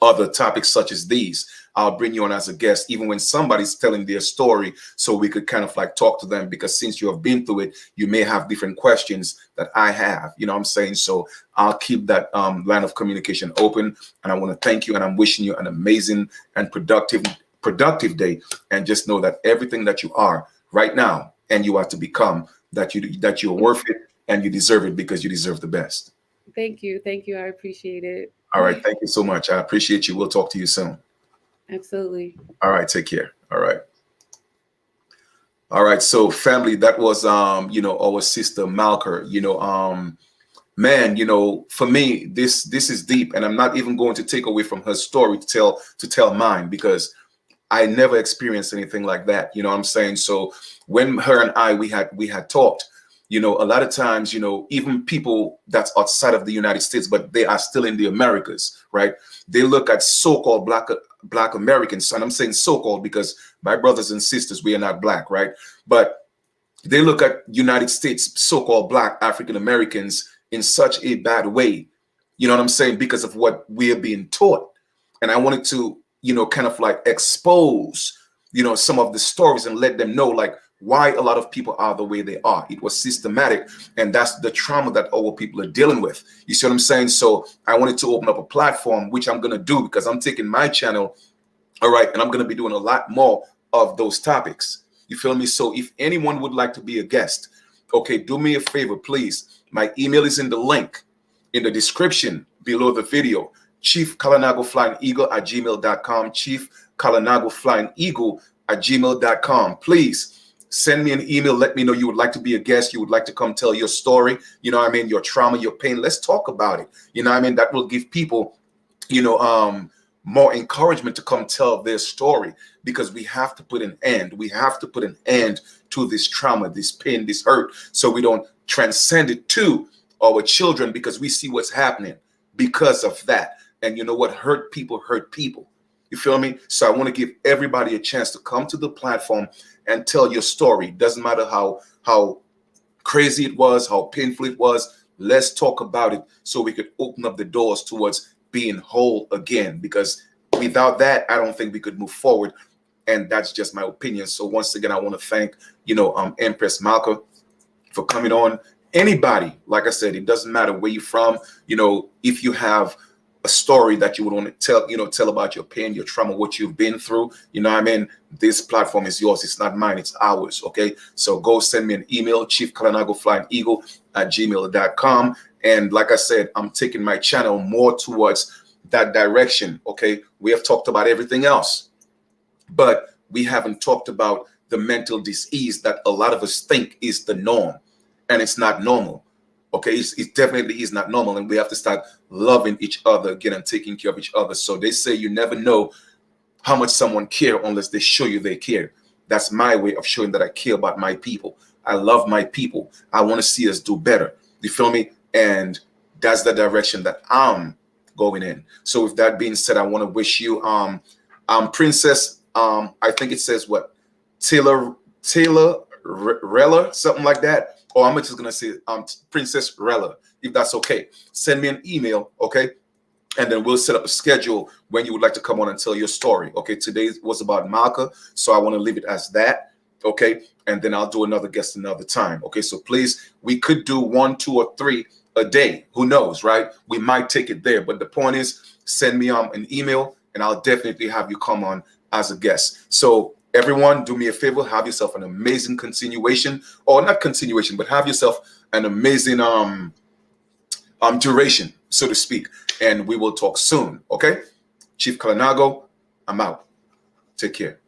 other topics such as these, I'll bring you on as a guest, even when somebody's telling their story, so we could kind of like talk to them, because since you have been through it, you may have different questions that I have. You know what I'm saying? So I'll keep that line of communication open. And I want to thank you, and I'm wishing you an amazing and productive day. And just know that everything that you are right now and you are to become, that you're worth it and you deserve it, because you deserve the best. Thank you. Thank you. I appreciate it. All right. Thank you so much. I appreciate you. We'll talk to you soon. Absolutely. All right. Take care. All right. All right. So family, that was, our sister Malker, man, for me, this is deep, and I'm not even going to take away from her story to tell mine, because I never experienced anything like that. You know what I'm saying? So when her and I, we had talked, a lot of times, even people that's outside of the United States, but they are still in the Americas, right? They look at so-called black Americans, and I'm saying so-called because my brothers and sisters, we are not black, right? But they look at United States so-called black African Americans in such a bad way. You know what I'm saying? Because of what we are being taught. And I wanted to, kind of like expose, some of the stories and let them know like why a lot of people are the way they are. It was systematic, and that's the trauma that our people are dealing with. You see what I'm saying? So I wanted to open up a platform, which I'm going to do, because I'm taking my channel. All right. And I'm going to be doing a lot more of those topics. You feel me? So if anyone would like to be a guest, okay, do me a favor, please. My email is in the link in the description below the video. chiefkalanagoflyingeagle@gmail.com. chiefkalanagoflyingeagle@gmail.com. Please send me an email. Let me know you would like to be a guest. You would like to come tell your story. You know what I mean? Your trauma, your pain. Let's talk about it. You know what I mean? That will give people, more encouragement to come tell their story, because we have to put an end. We have to put an end to this trauma, this pain, this hurt, so we don't transcend it to our children, because we see what's happening because of that. And you know what? Hurt people hurt people. You feel me? So I want to give everybody a chance to come to the platform and tell your story. Doesn't matter how crazy it was, how painful it was. Let's talk about it, so we could open up the doors towards being whole again, because without that, I don't think we could move forward. And that's just my opinion. So once again, I want to thank, Empress Malka for coming on. Anybody, like I said, it doesn't matter where you're from. If you have a story that you would want to tell about your pain, your trauma, what you've been through, this platform is yours. It's not mine, it's ours. Okay. So go send me an email, chiefkalanagoflyingeagle@gmail.com. And like I said, I'm taking my channel more towards that direction. Okay. We have talked about everything else, but we haven't talked about the mental disease that a lot of us think is the norm, and it's not normal. Okay. It definitely is not normal. And we have to start loving each other again and taking care of each other. So they say you never know how much someone care unless they show you they care. That's my way of showing that I care about my people. I love my people. I want to see us do better. You feel me? And that's the direction that I'm going in. So with that being said, I want to wish you Princess, I think it says what, Taylor Rella, something like that. Or I'm just gonna say Princess Rella, if that's okay. Send me an email, okay? And then we'll set up a schedule when you would like to come on and tell your story. Okay, today was about Malka, so I want to leave it as that. Okay, and then I'll do another guest another time. Okay, so please, we could do 1, 2, or 3 a day. Who knows, right? We might take it there, but the point is, send me an email, and I'll definitely have you come on as a guest. So everyone, do me a favor, have yourself an amazing continuation, or not continuation, but have yourself an amazing duration, so to speak. And we will talk soon. Okay, Chief Kalanago, I'm out. Take care.